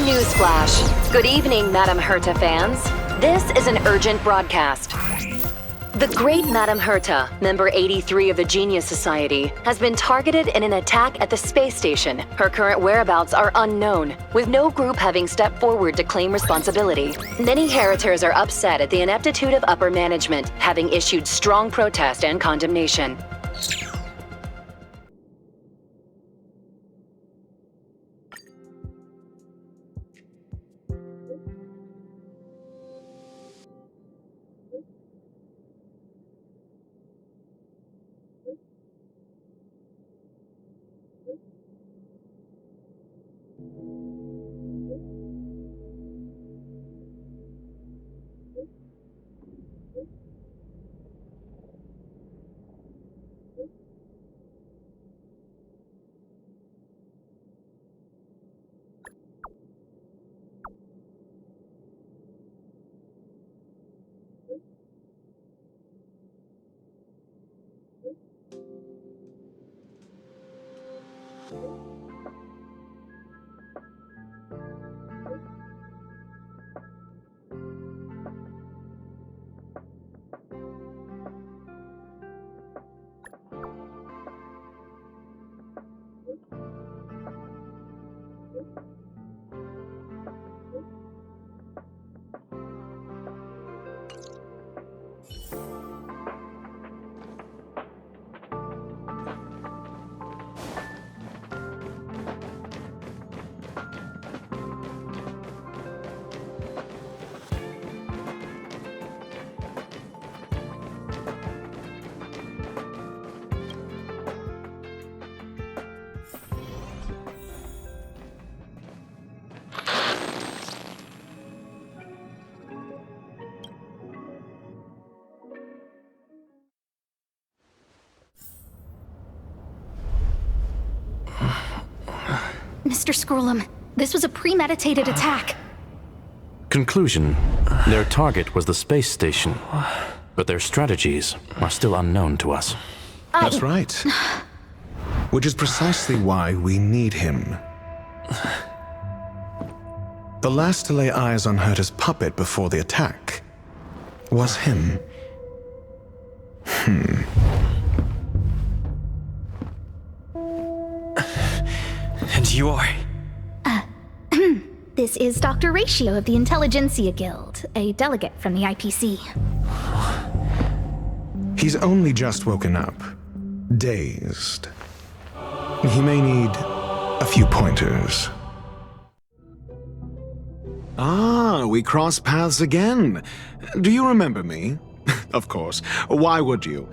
Newsflash. Good evening, Madame Herta fans. This is an urgent broadcast. The great Madame Herta, member 83 of the Genius Society, has been targeted in an attack at the space station. Her current whereabouts are unknown, with no group having stepped forward to claim responsibility. Many Heritors are upset at the ineptitude of upper management, having issued strong protest and condemnation. Mr. Scrollum, this was a premeditated attack. Conclusion. Their target was the space station, but their strategies are still unknown to us. That's right. Which is precisely why we need him. The last to lay eyes on Herta's puppet before the attack was him. And you are? This is Dr. Ratio of the Intelligentsia Guild, a delegate from the IPC. He's only just woken up, dazed. He may need a few pointers. Ah, we cross paths again. Do you remember me? Of course. Why would you?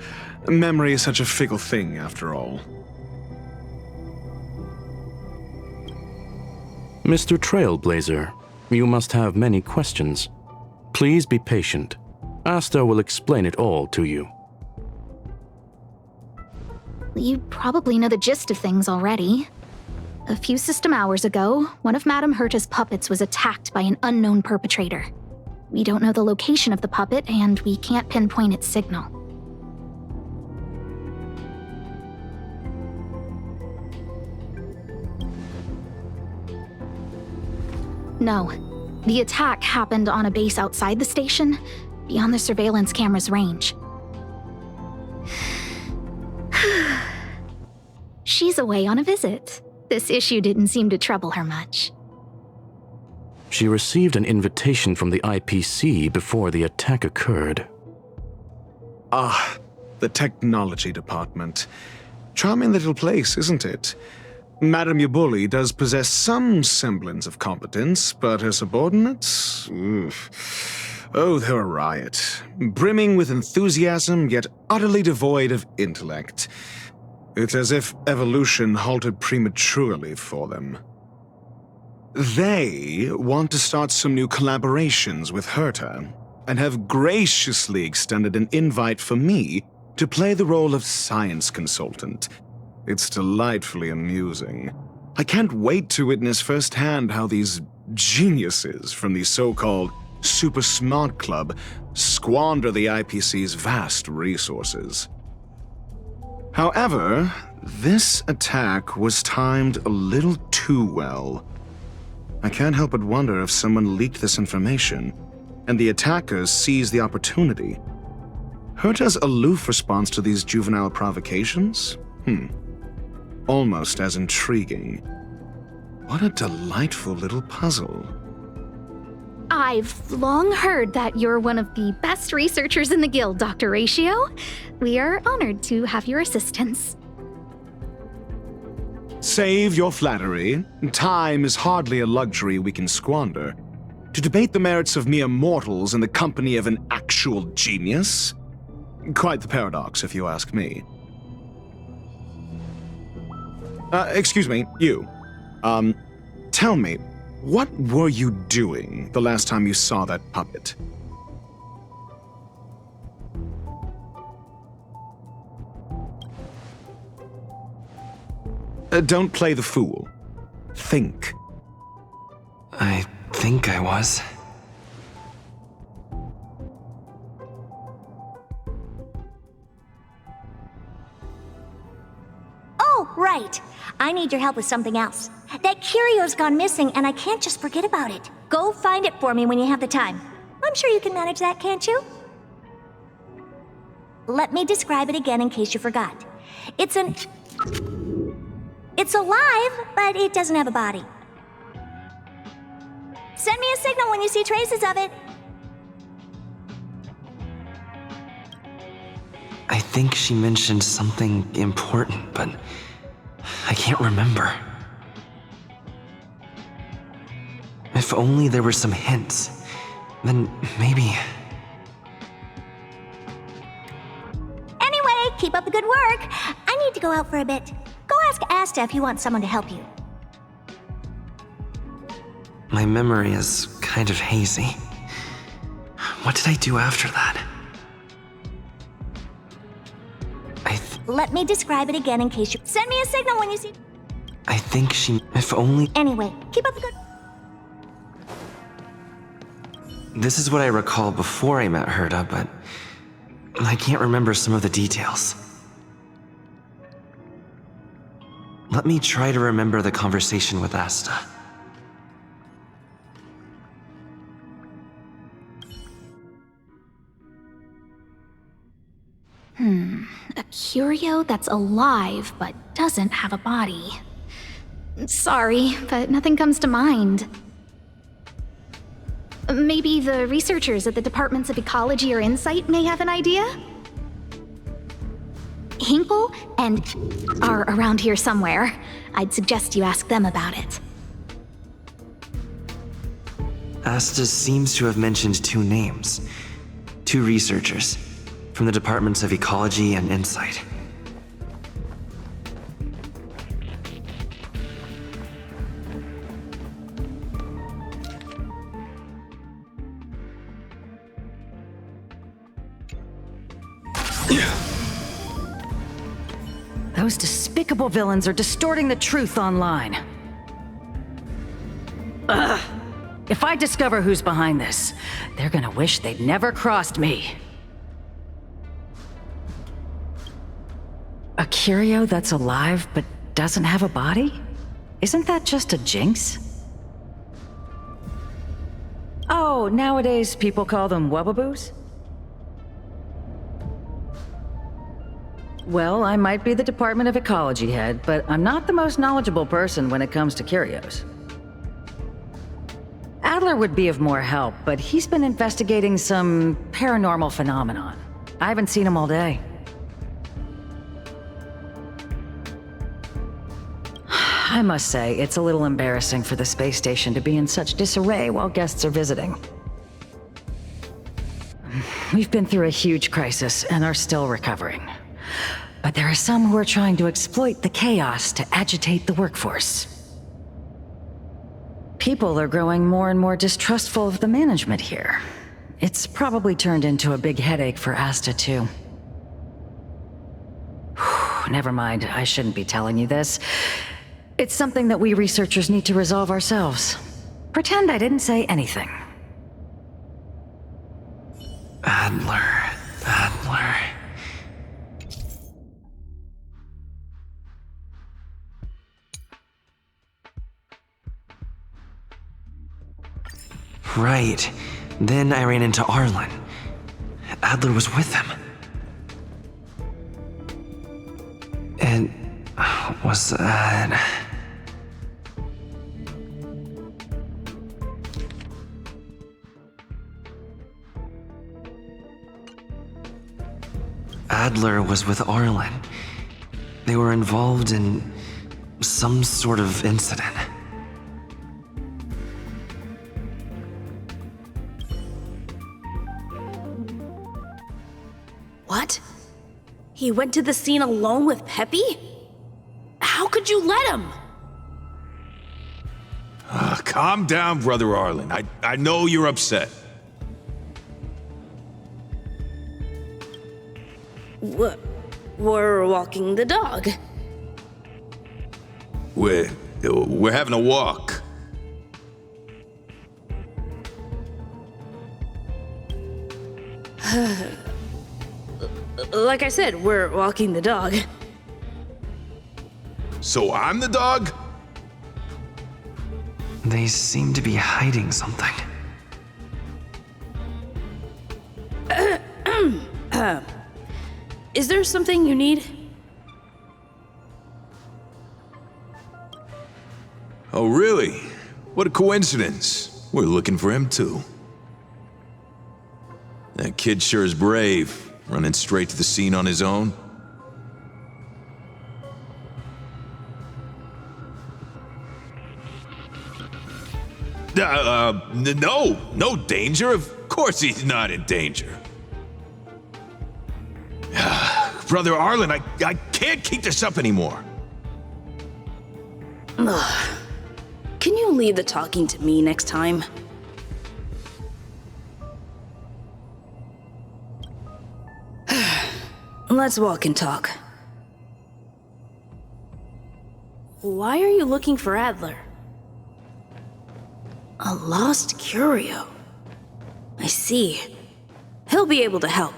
Memory is such a fickle thing, after all. Mr. Trailblazer, you must have many questions. Please be patient. Asta will explain it all to you. You probably know the gist of things already. A few system hours ago, one of Madame Herta's puppets was attacked by an unknown perpetrator. We don't know the location of the puppet, and we can't pinpoint its signal. No, the attack happened on a base outside the station, beyond the surveillance camera's range. She's away on a visit. This issue didn't seem to trouble her much. She received an invitation from the IPC before the attack occurred. Ah, the technology department. Charming little place, isn't it? Madame Yabuli does possess some semblance of competence, but her subordinates? Oof. Oh, they're a riot. Brimming with enthusiasm, yet utterly devoid of intellect. It's as if evolution halted prematurely for them. They want to start some new collaborations with Herta, and have graciously extended an invite for me to play the role of science consultant. It's delightfully amusing. I can't wait to witness firsthand how these geniuses from the so-called Super Smart Club squander the IPC's vast resources. However, this attack was timed a little too well. I can't help but wonder if someone leaked this information, and the attackers seized the opportunity. Herta's aloof response to these juvenile provocations? Almost as intriguing. What a delightful little puzzle. I've long heard that you're one of the best researchers in the guild, Dr. Ratio. We are honored to have your assistance. Save your flattery. Time is hardly a luxury we can squander. To debate the merits of mere mortals in the company of an actual genius? Quite the paradox, if you ask me. Excuse me, you. Tell me, what were you doing the last time you saw that puppet? Don't play the fool. Think. I think I was. Oh, right. I need your help with something else. That curio's gone missing, and I can't just forget about it. Go find it for me when you have the time. I'm sure you can manage that, can't you? Let me describe it again in case you forgot. It's alive, but it doesn't have a body. Send me a signal when you see traces of it. I think she mentioned something important, but I can't remember. If only there were some hints, then maybe... Anyway, keep up the good work. I need to go out for a bit. Go ask Asta if you want someone to help you. My memory is kind of hazy. What did I do after that? Let me describe it again in case you... Send me a signal when you see... I think she... If only... Anyway, keep up the good... This is what I recall before I met Herta, but I can't remember some of the details. Let me try to remember the conversation with Asta. A curio that's alive but doesn't have a body. Sorry, but nothing comes to mind. Maybe the researchers at the departments of ecology or insight may have an idea? Hinkle and are around here somewhere. I'd suggest you ask them about it. Asta seems to have mentioned two names. Two researchers from the departments of ecology and insight. Those despicable villains are distorting the truth online. Ugh! If I discover who's behind this, they're gonna wish they'd never crossed me. A curio that's alive but doesn't have a body? Isn't that just a jinx? Oh, nowadays people call them wubbaboos? Well, I might be the Department of Ecology head, but I'm not the most knowledgeable person when it comes to curios. Adler would be of more help, but he's been investigating some paranormal phenomenon. I haven't seen him all day. I must say, it's a little embarrassing for the space station to be in such disarray while guests are visiting. We've been through a huge crisis and are still recovering. But there are some who are trying to exploit the chaos to agitate the workforce. People are growing more and more distrustful of the management here. It's probably turned into a big headache for Asta, too. Never mind, I shouldn't be telling you this. It's something that we researchers need to resolve ourselves. Pretend I didn't say anything. Adler. Right. Then I ran into Arlen. Adler was with him. And was that... Adler was with Arlen. They were involved in some sort of incident. What? He went to the scene alone with Peppy? How could you let him? Calm down, Brother Arlen. I know you're upset. We're walking the dog. We're having a walk. Like I said, we're walking the dog. So I'm the dog? They seem to be hiding something. Is there something you need? Oh, really? What a coincidence. We're looking for him, too. That kid sure is brave, running straight to the scene on his own. No danger. Of course he's not in danger. Brother Arlen, I can't keep this up anymore. Can you leave the talking to me next time? Let's walk and talk. Why are you looking for Adler? A lost curio. I see. He'll be able to help.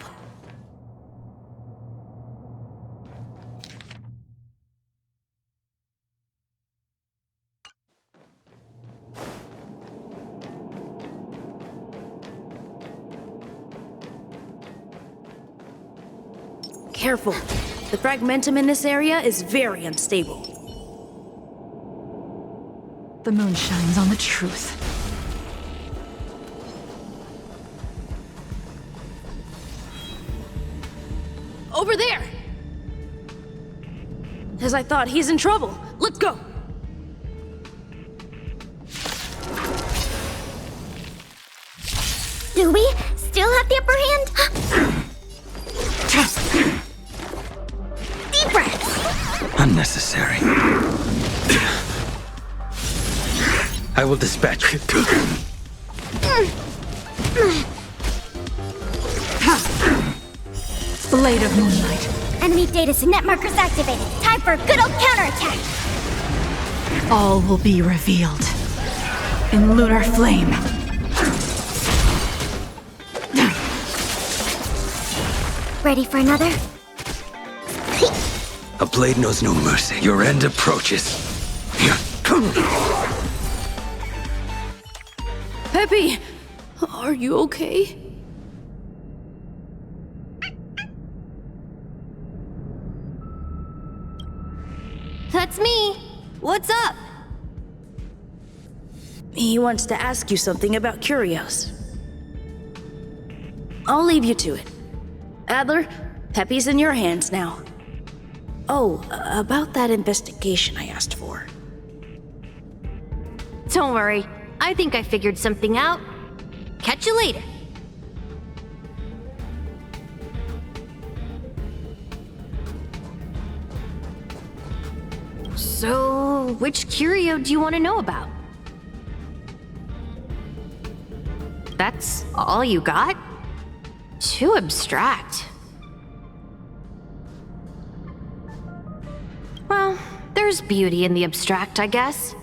Careful. The fragmentum in this area is very unstable. The moon shines on the truth. Over there! As I thought, he's in trouble. Let's go! Do we still have the upper hand? Deep breaths! Unnecessary. I will dispatch you. Blade of Moonlight. Enemy data net markers activated. Time for a good old counterattack! All will be revealed in lunar flame. Ready for another? A blade knows no mercy. Your end approaches. Peppy! Are you okay? That's me. What's up? He wants to ask you something about curios. I'll leave you to it. Adler, Peppy's in your hands now. Oh, about that investigation I asked for. Don't worry. I think I figured something out. Catch you later. So, which curio do you want to know about? That's all you got? Too abstract. Well, there's beauty in the abstract, I guess.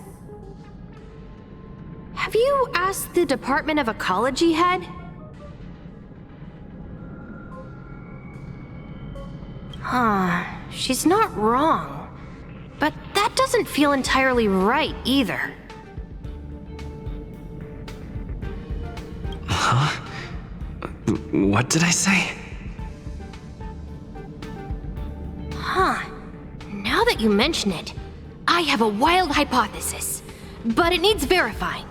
Have you asked the Department of Ecology head? She's not wrong. But that doesn't feel entirely right either. What did I say? Huh. Now that you mention it, I have a wild hypothesis, but it needs verifying.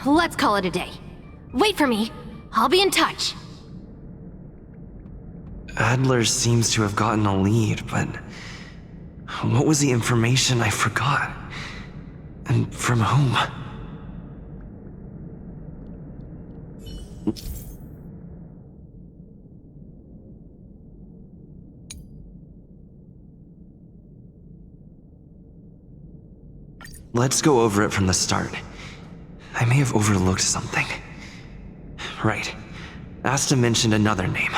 Let's call it a day. Wait for me. I'll be in touch. Adler seems to have gotten a lead, but what was the information I forgot? And from whom? Let's go over it from the start. I may have overlooked something. Right. Asta mentioned another name.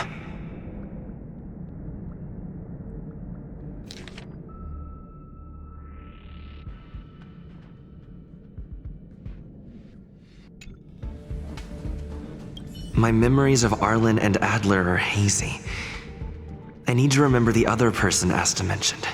My memories of Arlen and Adler are hazy. I need to remember the other person Asta mentioned.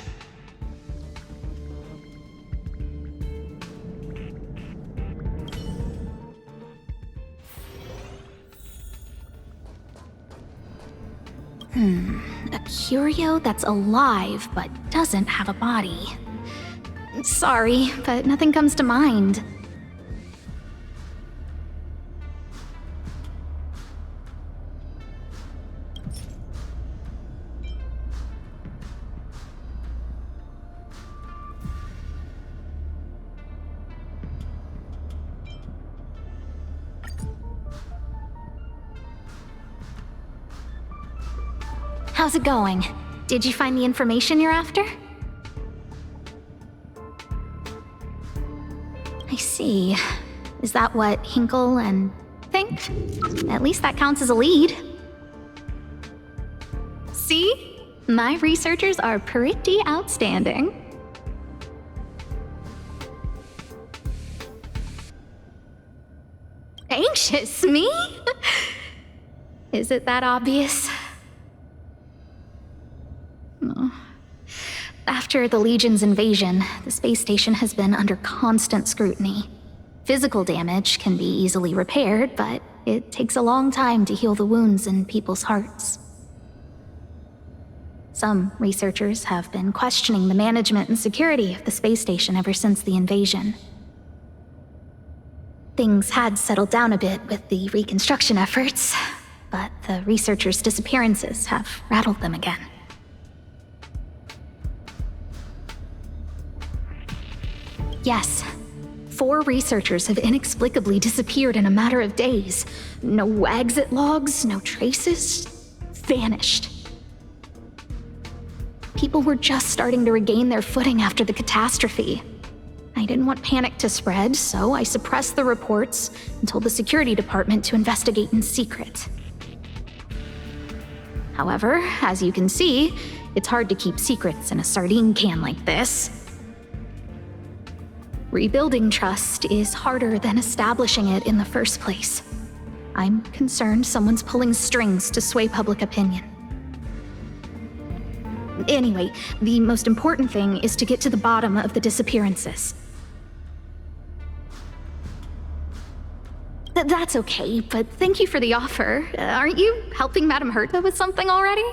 A curio that's alive but doesn't have a body. Sorry, but nothing comes to mind. How's it going? Did you find the information you're after? I see. Is that what Hinkle and think? At least that counts as a lead. See? My researchers are pretty outstanding. Anxious, me? Is it that obvious? After the Legion's invasion, the space station has been under constant scrutiny. Physical damage can be easily repaired, but it takes a long time to heal the wounds in people's hearts. Some researchers have been questioning the management and security of the space station ever since the invasion. Things had settled down a bit with the reconstruction efforts, but the researchers' disappearances have rattled them again. Yes, 4 researchers have inexplicably disappeared in a matter of days. No exit logs, no traces. Vanished. People were just starting to regain their footing after the catastrophe. I didn't want panic to spread, so I suppressed the reports and told the security department to investigate in secret. However, as you can see, it's hard to keep secrets in a sardine can like this. Rebuilding trust is harder than establishing it in the first place. I'm concerned someone's pulling strings to sway public opinion. Anyway, the most important thing is to get to the bottom of the disappearances. That's okay, but thank you for the offer. Aren't you helping Madame Herta with something already?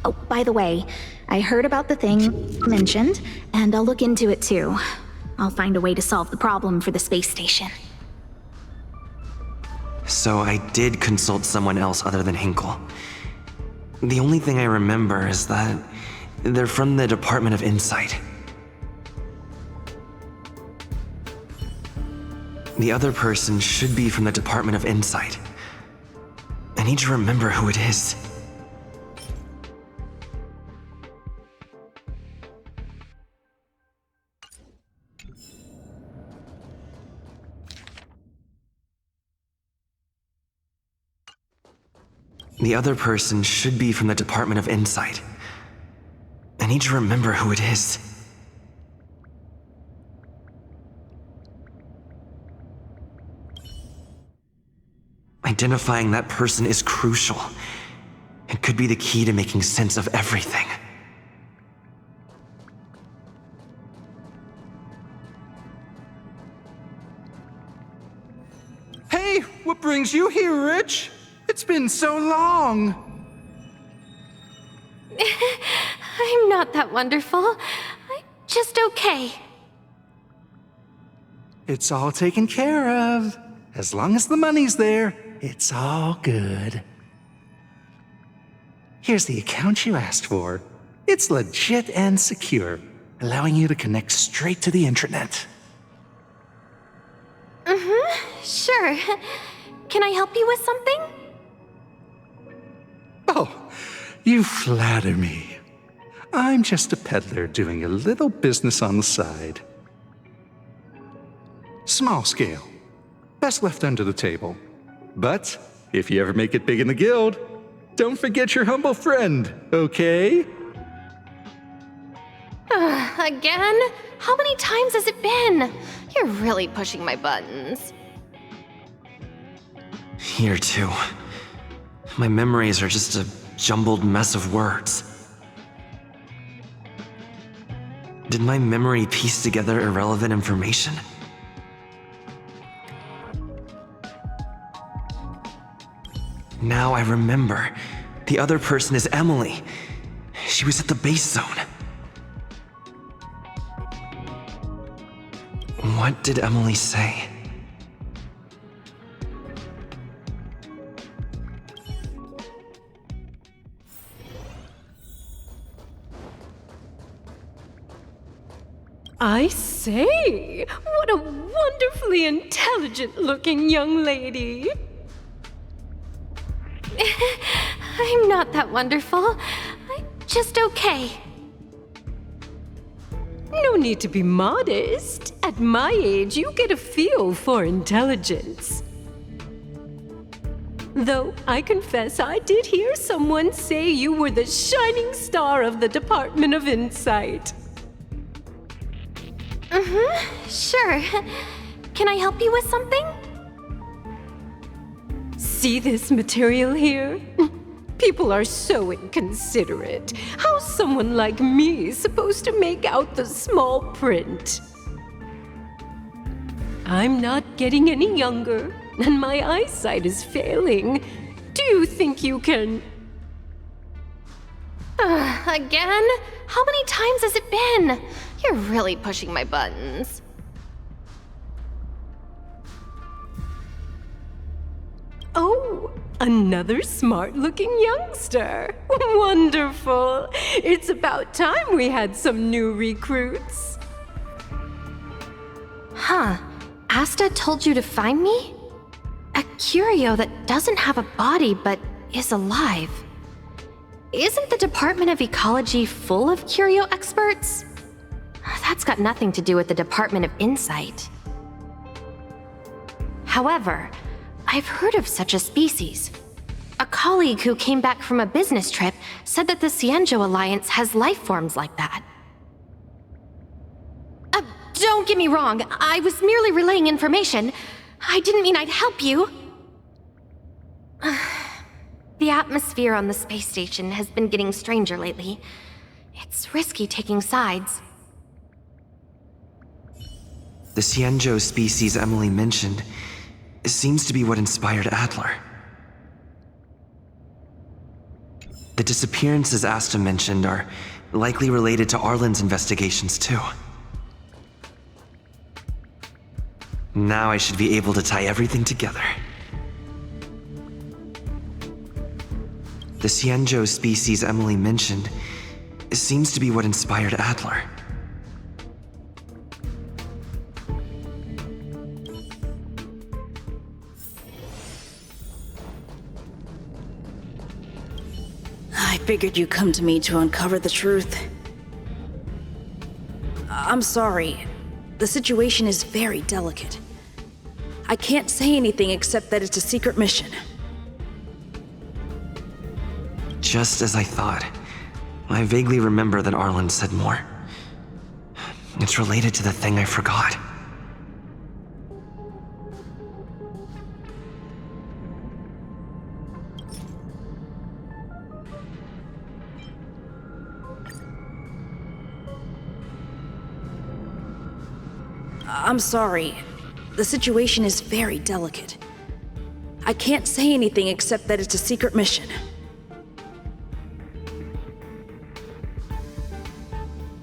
Oh, by the way, I heard about the thing mentioned, and I'll look into it too. I'll find a way to solve the problem for the space station. So I did consult someone else other than Hinkle. The only thing I remember is that they're from the Department of Insight. The other person should be from the Department of Insight. I need to remember who it is. The other person should be from the Department of Insight. I need to remember who it is. Identifying that person is crucial. It could be the key to making sense of everything. Hey! brings you here, Rich? It's been so long. I'm not that wonderful. I'm just okay. It's all taken care of. As long as the money's there, it's all good. Here's the account you asked for. It's legit and secure, allowing you to connect straight to the intranet. Sure. Can I help you with something? Oh, you flatter me. I'm just a peddler doing a little business on the side. Small scale. Best left under the table. But if you ever make it big in the guild, don't forget your humble friend, okay? Again? How many times has it been? You're really pushing my buttons. Here too. My memories are just a jumbled mess of words. Did my memory piece together irrelevant information? Now I remember. The other person is Emily. She was at the base zone. What did Emily say? I say, what a wonderfully intelligent-looking young lady. I'm not that wonderful. I'm just okay. No need to be modest. At my age, you get a feel for intelligence. Though I confess I did hear someone say you were the shining star of the Department of Insight. Sure. Can I help you with something? See this material here? People are so inconsiderate. How's someone like me supposed to make out the small print? I'm not getting any younger, and my eyesight is failing. Do you think you can... Again? How many times has it been? You're really pushing my buttons. Oh, another smart-looking youngster. Wonderful. It's about time we had some new recruits. Asta told you to find me? A curio that doesn't have a body but is alive. Isn't the Department of Ecology full of curio experts? That's got nothing to do with the Department of Insight. However, I've heard of such a species. A colleague who came back from a business trip said that the Xianzhou Alliance has life forms like that. Don't get me wrong, I was merely relaying information. I didn't mean I'd help you. The atmosphere on the space station has been getting stranger lately. It's risky taking sides. The Xianzhou species Emily mentioned seems to be what inspired Adler. The disappearances Asta mentioned are likely related to Arlen's investigations too. Now I should be able to tie everything together. The Xianzhou species Emily mentioned seems to be what inspired Adler. I figured you'd come to me to uncover the truth. I'm sorry. The situation is very delicate. I can't say anything except that it's a secret mission. Just as I thought. I vaguely remember that Arlen said more. It's related to the thing I forgot. I'm sorry. The situation is very delicate. I can't say anything except that it's a secret mission.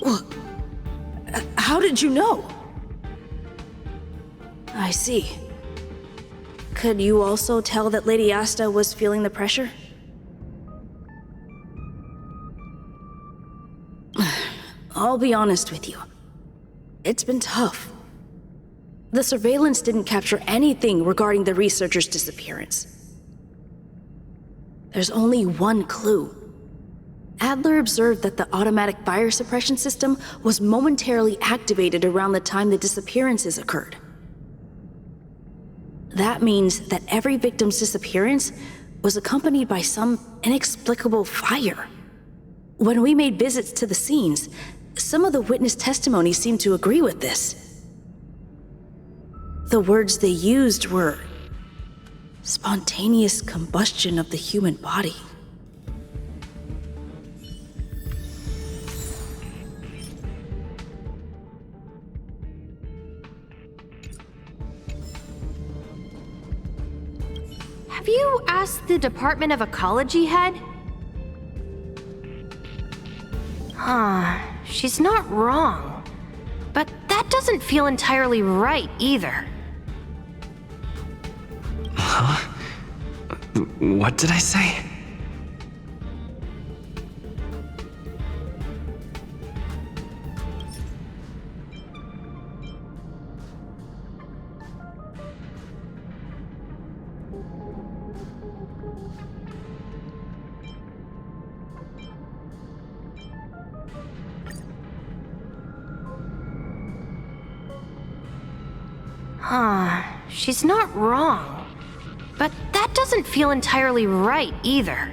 Well, how did you know? I see. Could you also tell that Lady Asta was feeling the pressure? I'll be honest with you. It's been tough. The surveillance didn't capture anything regarding the researcher's disappearance. There's only one clue. Adler observed that the automatic fire suppression system was momentarily activated around the time the disappearances occurred. That means that every victim's disappearance was accompanied by some inexplicable fire. When we made visits to the scenes, some of the witness testimony seemed to agree with this. The words they used were spontaneous combustion of the human body. Have you asked the Department of Ecology head? She's not wrong. But that doesn't feel entirely right either. Huh? What did I say? She's not wrong. But that doesn't feel entirely right either.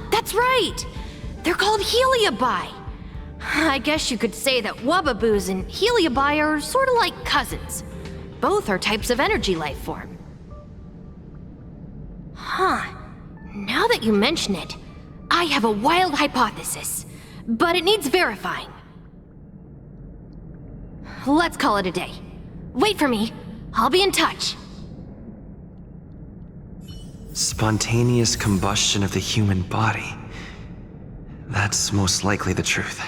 That's right! They're called Heliobi. I guess you could say that Wubbaboos and Heliobi are sort of like cousins. Both are types of energy life form. Now that you mention it, I have a wild hypothesis, but it needs verifying. Let's call it a day. Wait for me. I'll be in touch. Spontaneous combustion of the human body. That's most likely the truth.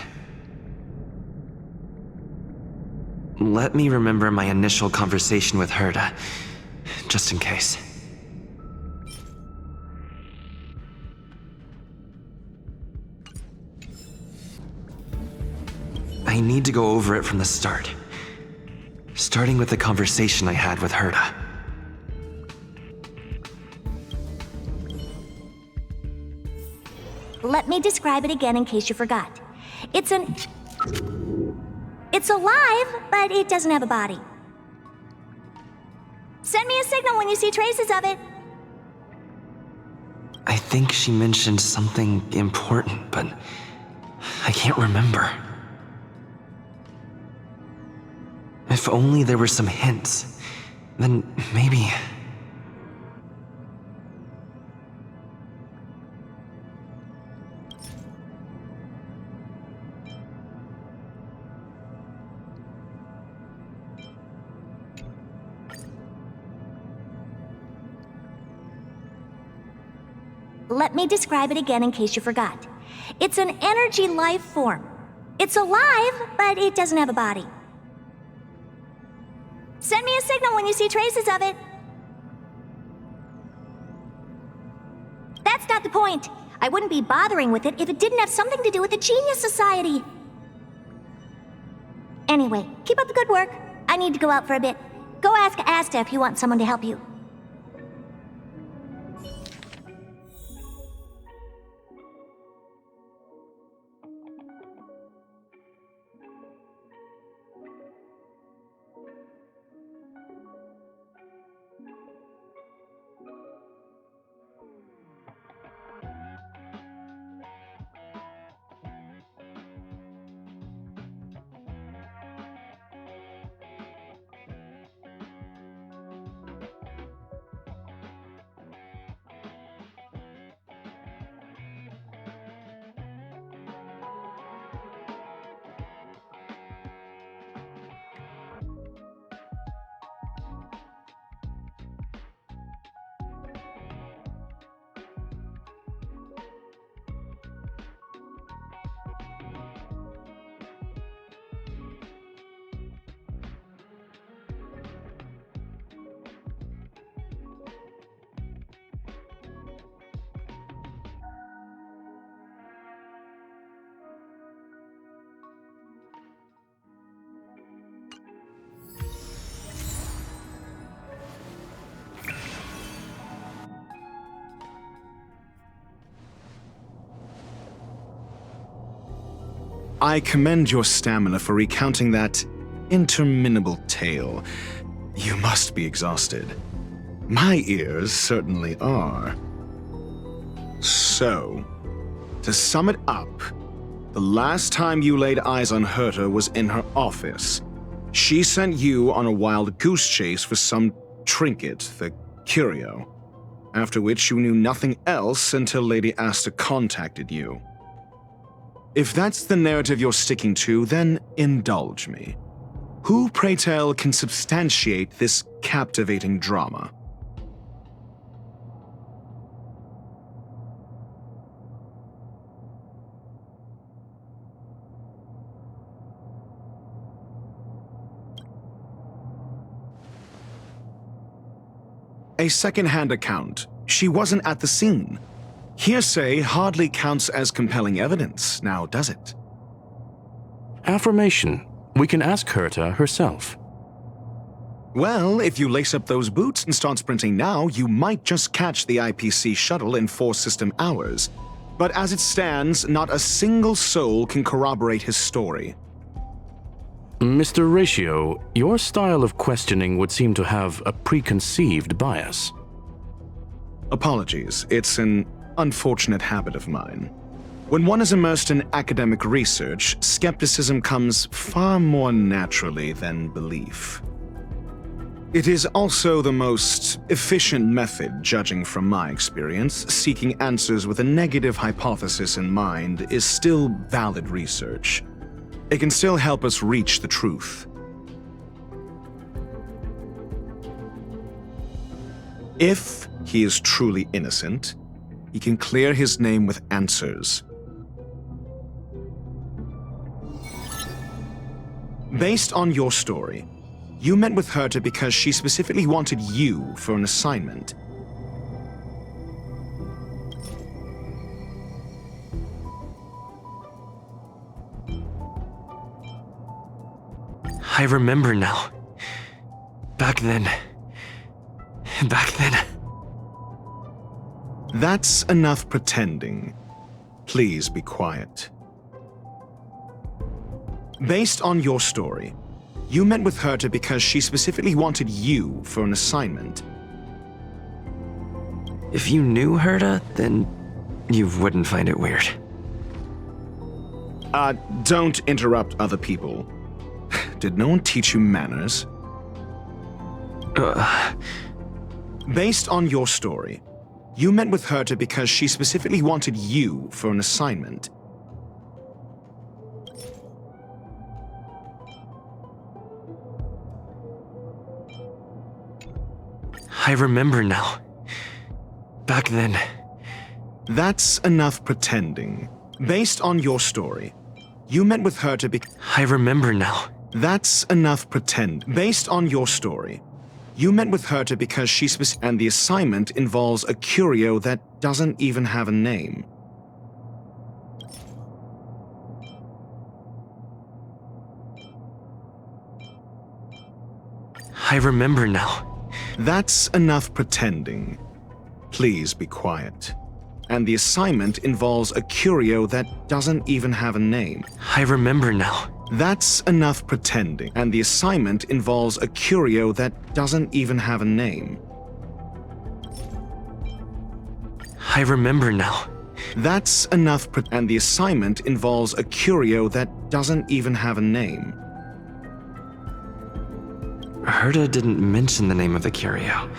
Let me remember my initial conversation with Herta, just in case. I need to go over it from the start. Starting with the conversation I had with Herta. Let me describe it again in case you forgot. It's alive, but it doesn't have a body. Send me a signal when you see traces of it. I think she mentioned something important, but I can't remember. If only there were some hints, then maybe... Let me describe it again in case you forgot. It's an energy life form. It's alive, but it doesn't have a body. Send me a signal when you see traces of it. That's not the point. I wouldn't be bothering with it if it didn't have something to do with the Genius Society. Anyway, keep up the good work. I need to go out for a bit. Go ask Asta if you want someone to help you. I commend your stamina for recounting that interminable tale. You must be exhausted. My ears certainly are. So, to sum it up, the last time you laid eyes on Herta was in her office. She sent you on a wild goose chase for some trinket, the curio, after which you knew nothing else until Lady Asta contacted you. If that's the narrative you're sticking to, then indulge me. Who, pray tell, can substantiate this captivating drama? A second-hand account. She wasn't at the scene. Hearsay hardly counts as compelling evidence, now does it? Affirmation. We can ask Herta herself. Well, if you lace up those boots and start sprinting now, you might just catch the IPC shuttle in 4 system hours. But as it stands, not a single soul can corroborate his story. Mr. Ratio, your style of questioning would seem to have a preconceived bias. Apologies, it's an unfortunate habit of mine. When one is immersed in academic research, skepticism comes far more naturally than belief. It is also the most efficient method, judging from my experience. Seeking answers with a negative hypothesis in mind is still valid research. It can still help us reach the truth. If he is truly innocent, he can clear his name with answers. Based on your story, you met with Herta because she specifically wanted you for an assignment. I remember now. Back then. That's enough pretending. Please be quiet. Based on your story, you met with Herta because she specifically wanted you for an assignment. If you knew Herta, then you wouldn't find it weird. Don't interrupt other people. Did no one teach you manners? Based on your story, you met with Herta because she specifically wanted you for an assignment. I remember now. Back then. That's enough pretending. Based on your story, you met with Herta because... I remember now. That's enough pretend. Based on your story, you met with Herta because she and the assignment involves a curio that doesn't even have a name. I remember now. That's enough pretending. Please be quiet. And the assignment involves a curio that doesn't even have a name. I remember now. That's enough pretending. And the assignment involves a curio that doesn't even have a name. I remember now. That's enough and the assignment involves a curio that doesn't even have a name. Herta didn't mention the name of the curio.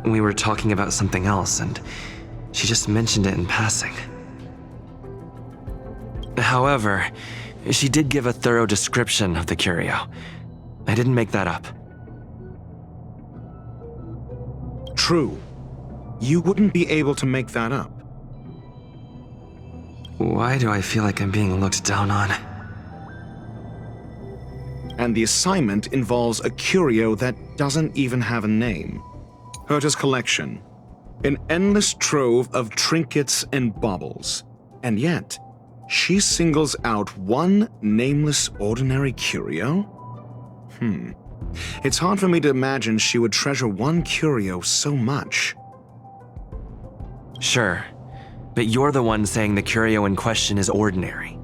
We were talking about something else, and she just mentioned it in passing. However, she did give a thorough description of the curio. I didn't make that up. True. You wouldn't be able to make that up. Why do I feel like I'm being looked down on? And the assignment involves a curio that doesn't even have a name. Herta's collection. An endless trove of trinkets and baubles. And yet, she singles out one nameless ordinary curio? It's hard for me to imagine she would treasure one curio so much. Sure, but you're the one saying the curio in question is ordinary.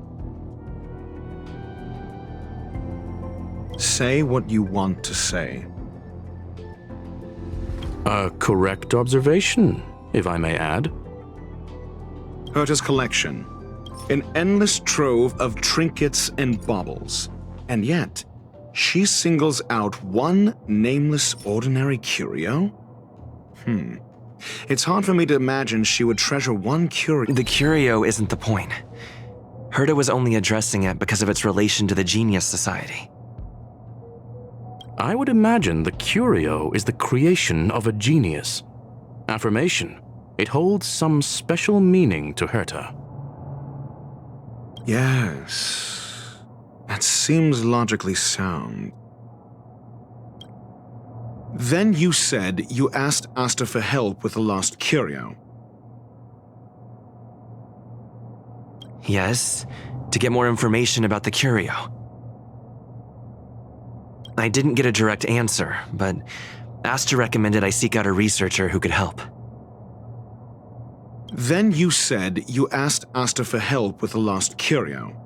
say what you want to say. A correct observation, if I may add. Herta's collection. An endless trove of trinkets and baubles. And yet, she singles out one nameless ordinary curio? It's hard for me to imagine she would treasure one curio. The curio isn't the point. Herta was only addressing it because of its relation to the Genius Society. I would imagine the curio is the creation of a genius. Affirmation. It holds some special meaning to Herta. Yes. That seems logically sound. Then you said you asked Asta for help with the lost curio. Yes, to get more information about the curio. I didn't get a direct answer, but Asta recommended I seek out a researcher who could help. Then you said you asked Asta for help with the lost curio.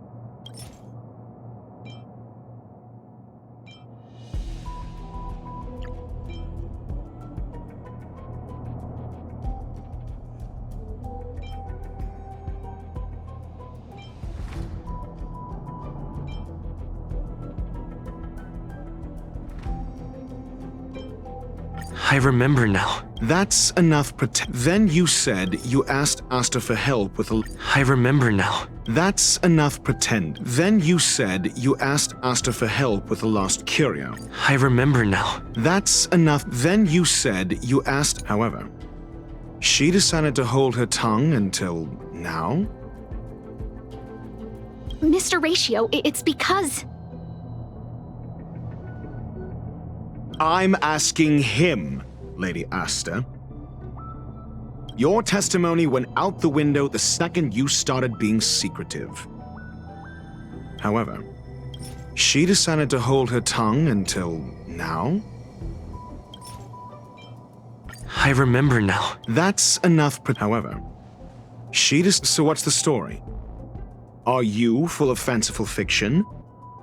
I remember now. That's enough Then you said you asked Asta for help with a... I remember now. That's enough pretend. Then you said you asked Asta for help with the lost curio. I remember now. That's enough. Then you said you asked... However, she decided to hold her tongue until now? Mr. Ratio, it's because... I'm asking him, Lady Asta. Your testimony went out the window the second you started being secretive. However, she decided to hold her tongue until now? I remember now. That's enough. However, So what's the story? Are you full of fanciful fiction?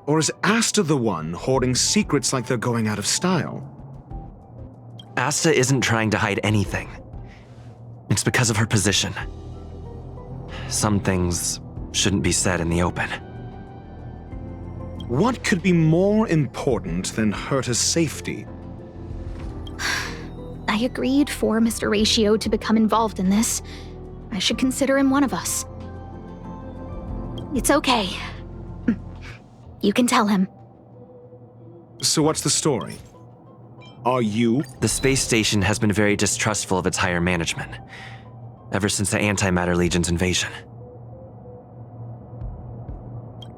Or is Asta the one hoarding secrets like they're going out of style? Asta isn't trying to hide anything. It's because of her position. Some things shouldn't be said in the open. What could be more important than Herta's safety? I agreed for Mr. Ratio to become involved in this. I should consider him one of us. It's okay. You can tell him. So what's the story? Are you? The space station has been very distrustful of its higher management, ever since the Antimatter Legion's invasion.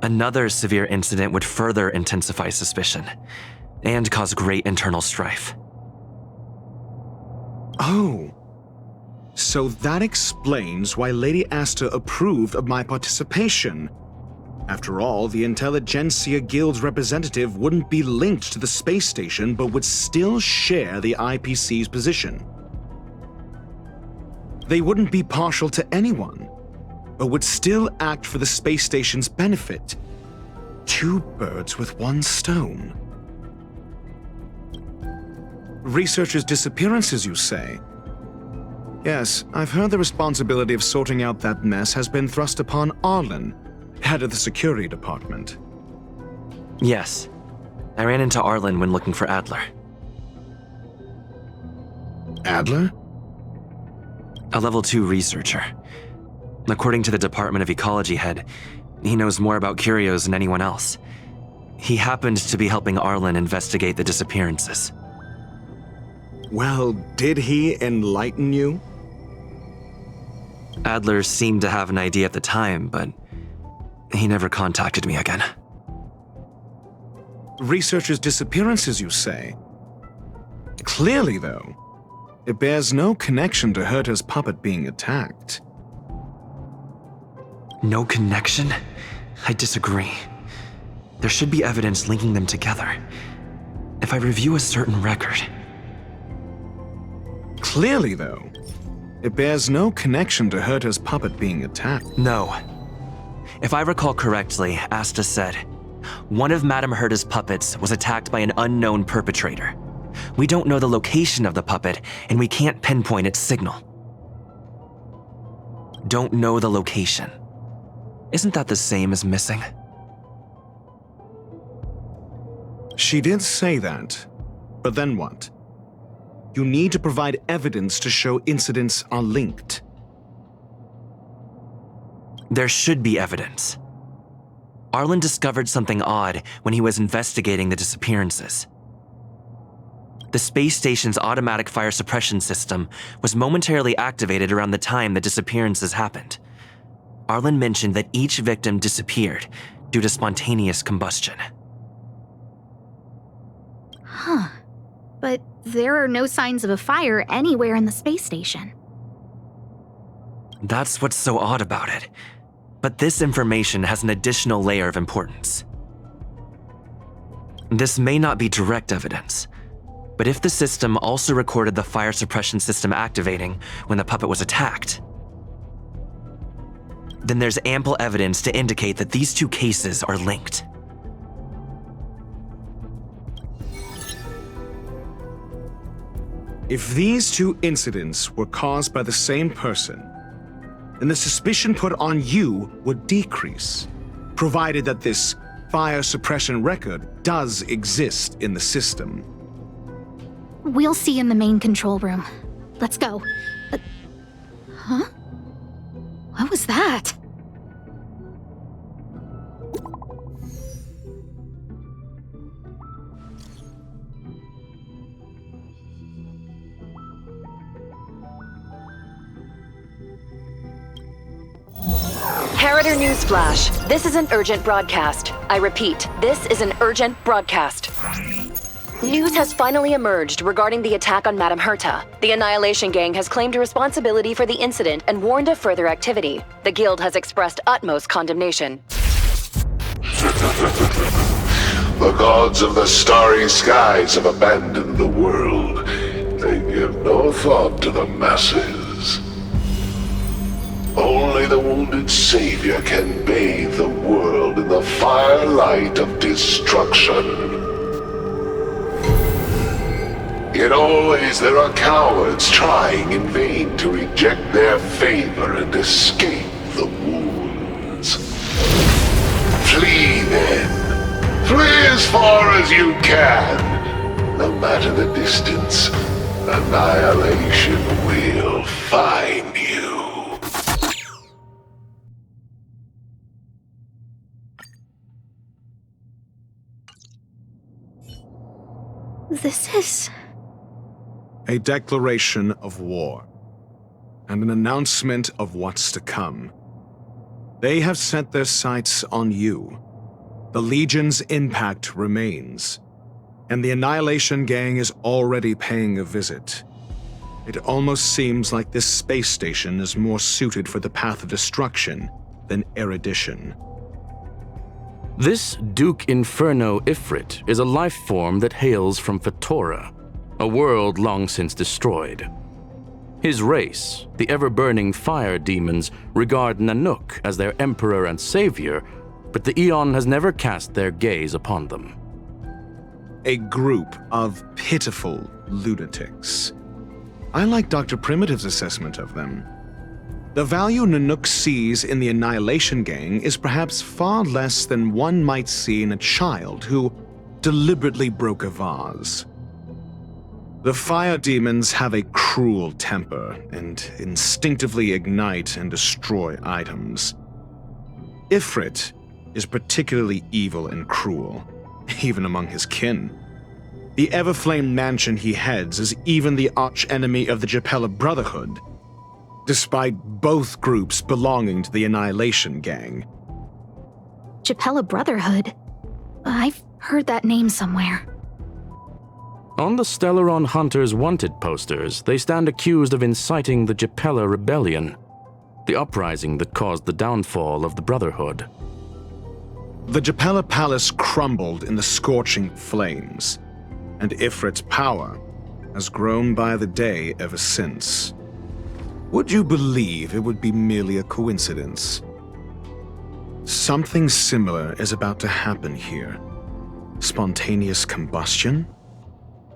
Another severe incident would further intensify suspicion, and cause great internal strife. Oh. So that explains why Lady Asta approved of my participation. After all, the Intelligentsia Guild's representative wouldn't be linked to the space station, but would still share the IPC's position. They wouldn't be partial to anyone, but would still act for the space station's benefit. Two birds with one stone. Researchers' disappearances, you say? Yes, I've heard the responsibility of sorting out that mess has been thrust upon Arlen, head of the security department. Yes. I ran into Arlen when looking for Adler. Adler? A level 2 researcher. According to the Department of Ecology head, he knows more about curios than anyone else. He happened to be helping Arlen investigate the disappearances. Well, did he enlighten you? Adler seemed to have an idea at the time, but he never contacted me again. Researchers' disappearances, you say? Clearly, though, it bears no connection to Herta's puppet being attacked. No connection? I disagree. There should be evidence linking them together. If I review a certain record... Clearly, though, it bears no connection to Herta's puppet being attacked. No. If I recall correctly, Asta said, one of Madame Herta's puppets was attacked by an unknown perpetrator. We don't know the location of the puppet, and we can't pinpoint its signal. Don't know the location. Isn't that the same as missing? She did say that, but then what? You need to provide evidence to show incidents are linked. There should be evidence. Arlen discovered something odd when he was investigating the disappearances. The space station's automatic fire suppression system was momentarily activated around the time the disappearances happened. Arlen mentioned that each victim disappeared due to spontaneous combustion. Huh. But there are no signs of a fire anywhere in the space station. That's what's so odd about it. But this information has an additional layer of importance. This may not be direct evidence, but if the system also recorded the fire suppression system activating when the puppet was attacked, then there's ample evidence to indicate that these two cases are linked. If these two incidents were caused by the same person, then the suspicion put on you would decrease, provided that this fire suppression record does exist in the system. We'll see in the main control room. Let's go. Huh? What was that? Harrider Newsflash. This is an urgent broadcast. I repeat, this is an urgent broadcast. News has finally emerged regarding the attack on Madame Herta. The Annihilation Gang has claimed responsibility for the incident and warned of further activity. The Guild has expressed utmost condemnation. The gods of the starry skies have abandoned the world. They give no thought to the masses. Only the wounded savior can bathe the world in the firelight of destruction. Yet always there are cowards trying in vain to reject their favor and escape the wounds. Flee then. Flee as far as you can. No matter the distance, annihilation will find you. This is... a declaration of war, and an announcement of what's to come. They have set their sights on you. The Legion's impact remains, and the Annihilation Gang is already paying a visit. It almost seems like this space station is more suited for the path of destruction than erudition. This Duke Inferno Ifrit is a life form that hails from Fatora, a world long since destroyed. His race, the ever-burning fire demons, regard Nanook as their emperor and savior, but the Eon has never cast their gaze upon them. A group of pitiful lunatics. I like Dr. Primitive's assessment of them. The value Nanook sees in the Annihilation Gang is perhaps far less than one might see in a child who deliberately broke a vase. The fire demons have a cruel temper and instinctively ignite and destroy items. Ifrit is particularly evil and cruel, even among his kin. The Everflame mansion he heads is even the arch-enemy of the Japella Brotherhood, despite both groups belonging to the Annihilation Gang. Japella Brotherhood? I've heard that name somewhere. On the Stellaron Hunters wanted posters, they stand accused of inciting the Japella Rebellion, the uprising that caused the downfall of the Brotherhood. The Japella Palace crumbled in the scorching flames, and Ifrit's power has grown by the day ever since. Would you believe it would be merely a coincidence? Something similar is about to happen here. Spontaneous combustion?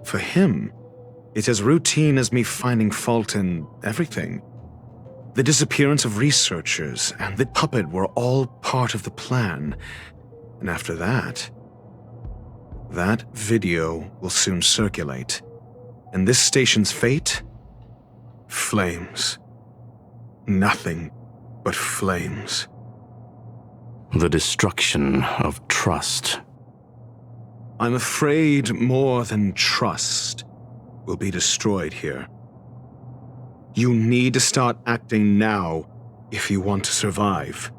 For him, it's as routine as me finding fault in everything. The disappearance of researchers and the puppet were all part of the plan. And after that video will soon circulate. And this station's fate? Flames. Nothing but flames. The destruction of trust. I'm afraid more than trust will be destroyed here. You need to start acting now if you want to survive.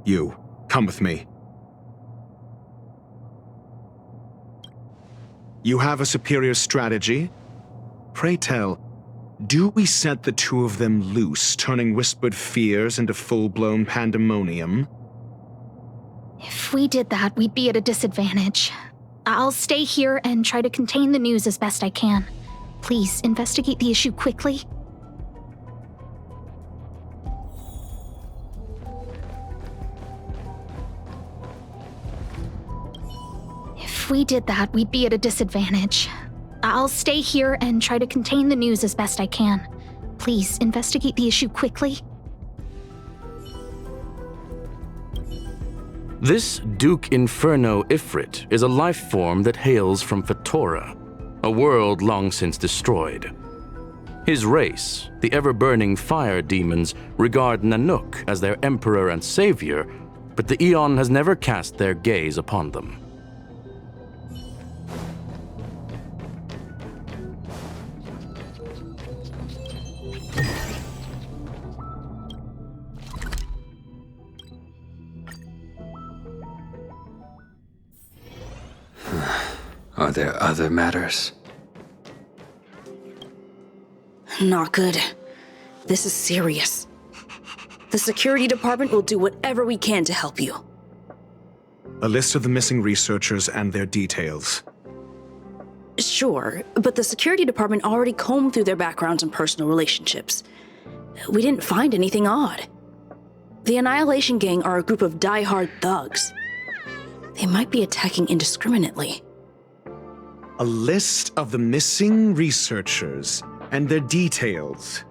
You, come with me. You have a superior strategy? Pray tell, do we set the two of them loose, turning whispered fears into full-blown pandemonium? If we did that, we'd be at a disadvantage. I'll stay here and try to contain the news as best I can. Please, investigate the issue quickly. If we did that, we'd be at a disadvantage. I'll stay here and try to contain the news as best I can. Please, investigate the issue quickly. This Duke Inferno Ifrit is a life form that hails from Fatora, a world long since destroyed. His race, the ever-burning fire demons, regard Nanook as their emperor and savior, but the Eon has never cast their gaze upon them. Are there other matters? Not good. This is serious. The security department will do whatever we can to help you. A list of the missing researchers and their details. Sure, but the security department already combed through their backgrounds and personal relationships. We didn't find anything odd. The Annihilation Gang are a group of die-hard thugs. They might be attacking indiscriminately. A list of the missing researchers and their details.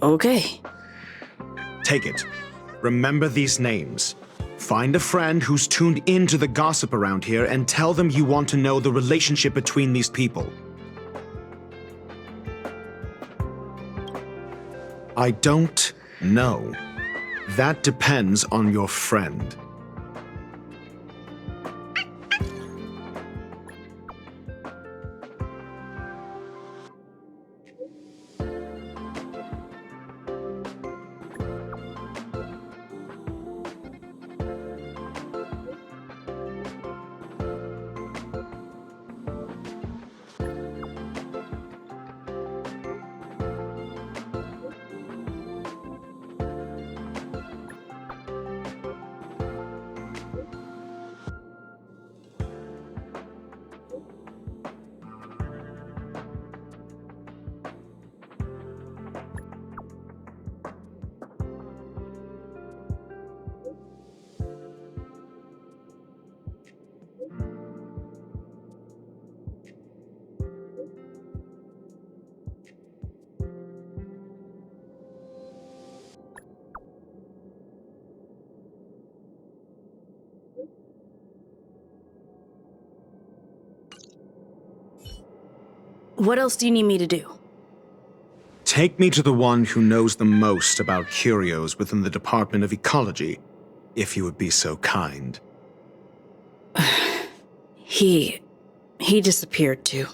Okay. Take it. Remember these names. Find a friend who's tuned into the gossip around here and tell them you want to know the relationship between these people. I don't know. That depends on your friend. What else do you need me to do? Take me to the one who knows the most about curios within the Department of Ecology, if you would be so kind. He disappeared too.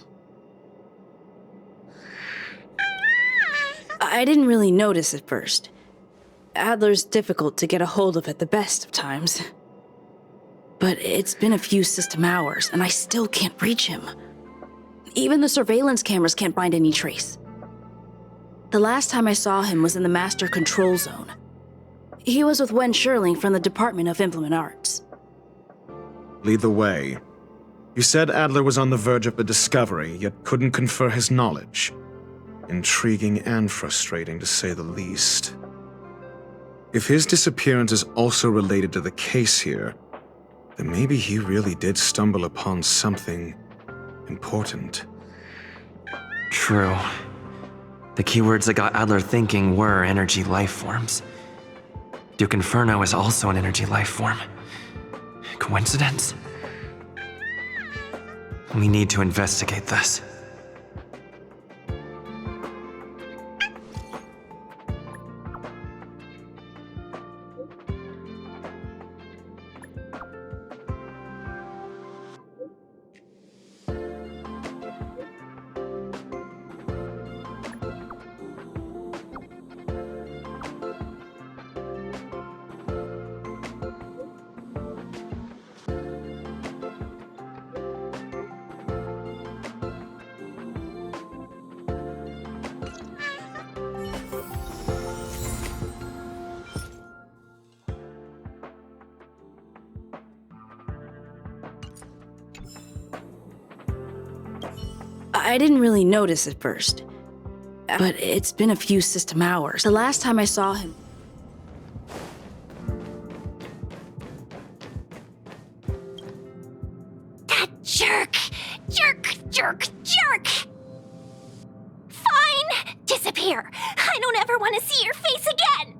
I didn't really notice at first. Adler's difficult to get a hold of at the best of times. But it's been a few system hours, and I still can't reach him. Even the surveillance cameras can't find any trace. The last time I saw him was in the Master Control Zone. He was with Wen Sherling from the Department of Implement Arts. Lead the way. You said Adler was on the verge of a discovery, yet couldn't confer his knowledge. Intriguing and frustrating, to say the least. If his disappearance is also related to the case here, then maybe he really did stumble upon something important. True. The keywords that got Adler thinking were energy life forms. Duke Inferno is also an energy life form. Coincidence? We need to investigate this. I didn't really notice at first, but it's been a few system hours. The last time I saw him... That jerk! Jerk! Fine! Disappear! I don't ever want to see your face again!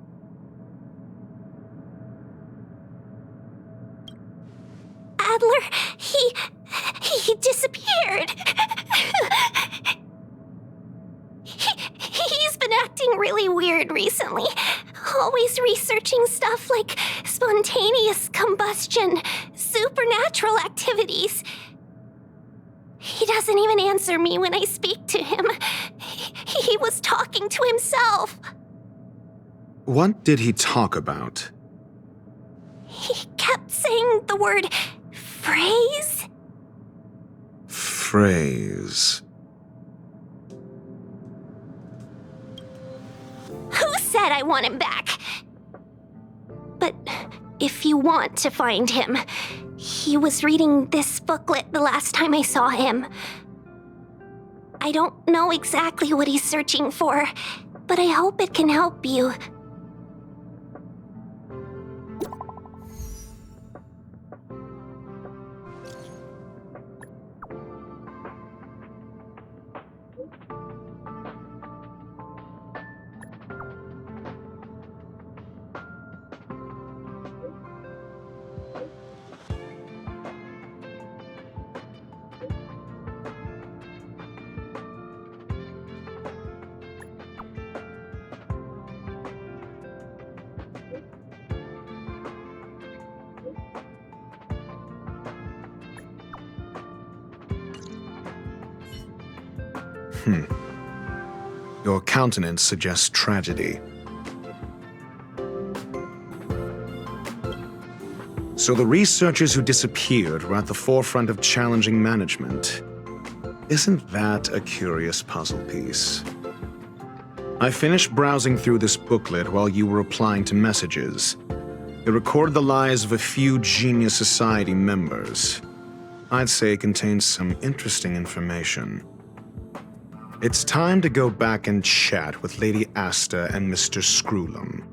Adler, he disappeared. He's been acting really weird recently. Always researching stuff like spontaneous combustion, supernatural activities. He doesn't even answer me when I speak to him. He was talking to himself. What did he talk about? He kept saying the word phrase. Phrase. Who said I want him back? But if you want to find him, he was reading this booklet the last time I saw him. I don't know exactly what he's searching for, but I hope it can help you. Your countenance suggests tragedy. So the researchers who disappeared were at the forefront of challenging management. Isn't that a curious puzzle piece? I finished browsing through this booklet while you were replying to messages. It recorded the lives of a few Genius Society members. I'd say it contains some interesting information. It's time to go back and chat with Lady Asta and Mr. Screwlum.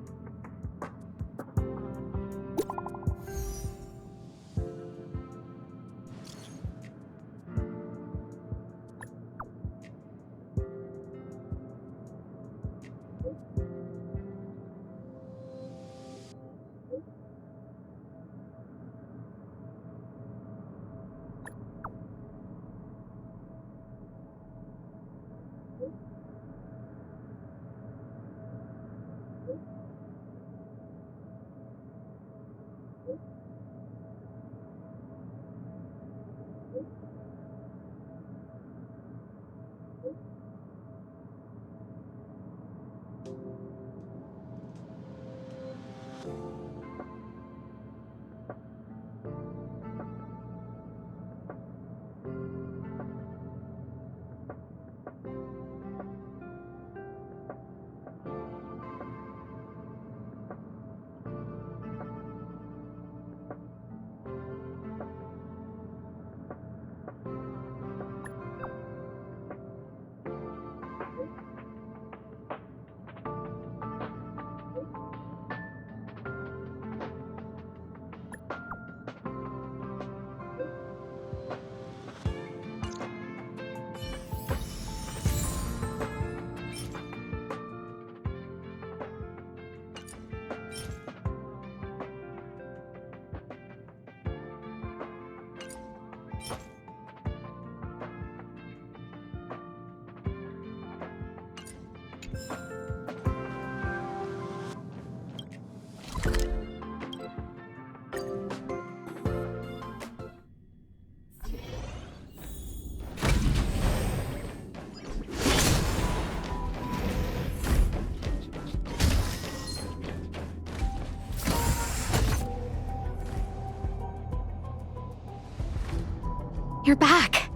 You're back.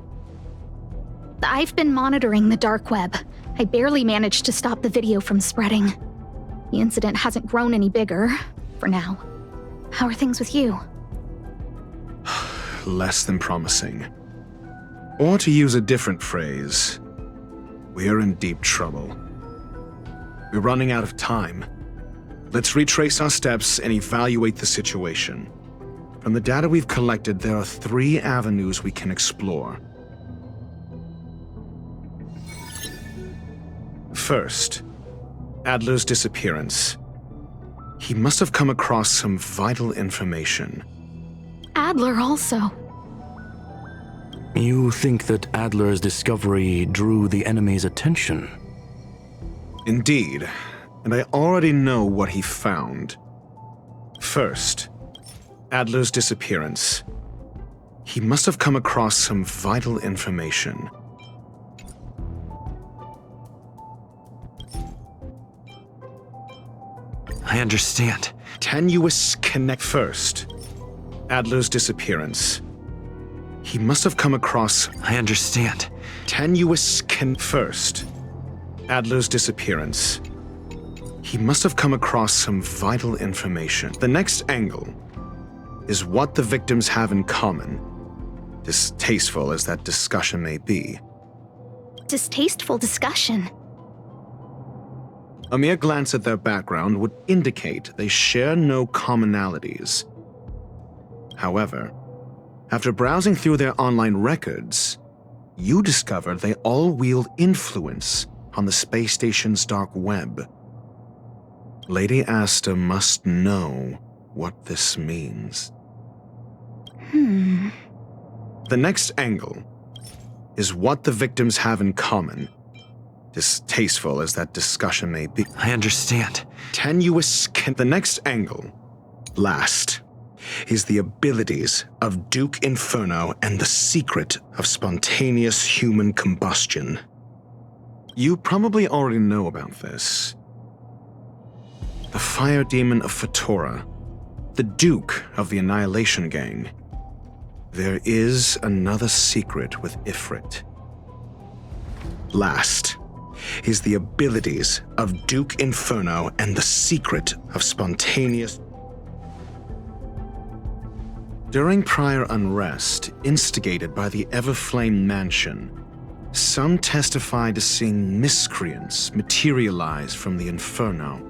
I've been monitoring the dark web. I barely managed to stop the video from spreading. The incident hasn't grown any bigger, for now. How are things with you? Less than promising. Or to use a different phrase, we're in deep trouble. We're running out of time. Let's retrace our steps and evaluate the situation. From the data we've collected, there are 3 avenues we can explore. First, Adler's disappearance. He must have come across some vital information. Adler also. You think that Adler's discovery drew the enemy's attention? Indeed, and I already know what he found. First, Adler's disappearance. He must have come across some vital information. I understand. Tenuous connect first. Adler's disappearance. He must have come across... I understand. Tenuous first. Adler's disappearance. He must have come across some vital information. The next angle is what the victims have in common, distasteful as that discussion may be. Distasteful discussion? A mere glance at their background would indicate they share no commonalities. However, after browsing through their online records, you discover they all wield influence on the space station's dark web. Lady Asta must know what this means. The next angle is what the victims have in common, distasteful as that discussion may be. I understand. Tenuous the next angle, last, is the abilities of Duke Inferno and the secret of spontaneous human combustion. You probably already know about this. The fire demon of Fatora, the Duke of the Annihilation Gang. There is another secret with Ifrit. Last is the abilities of Duke Inferno and the secret of spontaneous... During prior unrest, instigated by the Everflame Mansion, some testified to seeing miscreants materialize from the Inferno.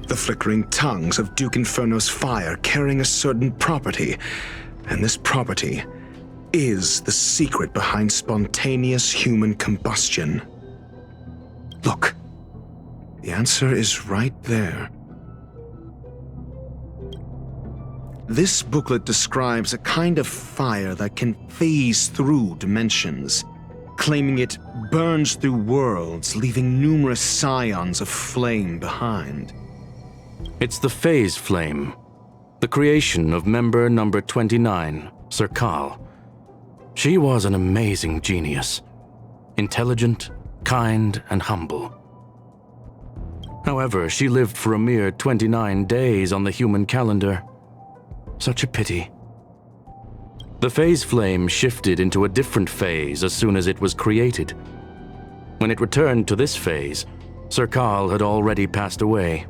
The flickering tongues of Duke Inferno's fire carrying a certain property, and this property is the secret behind spontaneous human combustion. Look, the answer is right there. This booklet describes a kind of fire that can phase through dimensions, claiming it burns through worlds, leaving numerous scions of flame behind. It's the phase flame, the creation of member number 29, Serkal. She was an amazing genius, intelligent, kind, and humble. However, she lived for a mere 29 days on the human calendar. Such a pity. The phase flame shifted into a different phase as soon as it was created. When it returned to this phase, Serkal had already passed away.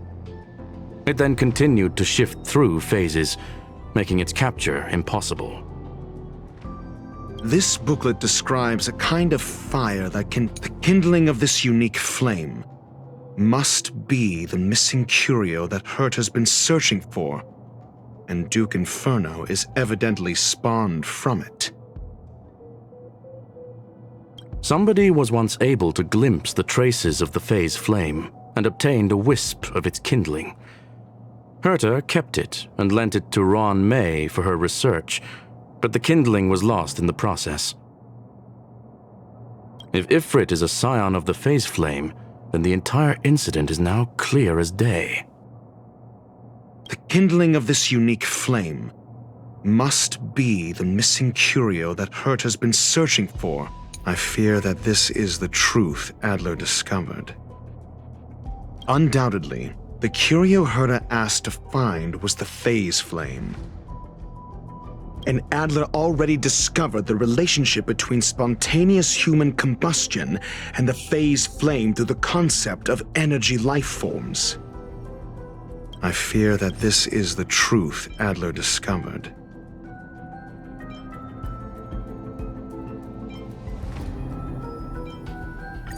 It then continued to shift through phases, making its capture impossible. This booklet describes a kind of fire that can... The kindling of this unique flame must be the missing curio that Hurt has been searching for, and Duke Inferno is evidently spawned from it. Somebody was once able to glimpse the traces of the phase flame and obtained a wisp of its kindling. Herta kept it and lent it to Jauan Mэй for her research, but the kindling was lost in the process. If Ifrit is a scion of the phase flame, then the entire incident is now clear as day. The kindling of this unique flame must be the missing curio that Hurt has been searching for. I fear that this is the truth Adler discovered. Undoubtedly, the curio Herta asked to find was the phase flame. And Adler already discovered the relationship between spontaneous human combustion and the phase flame through the concept of energy life forms. I fear that this is the truth Adler discovered.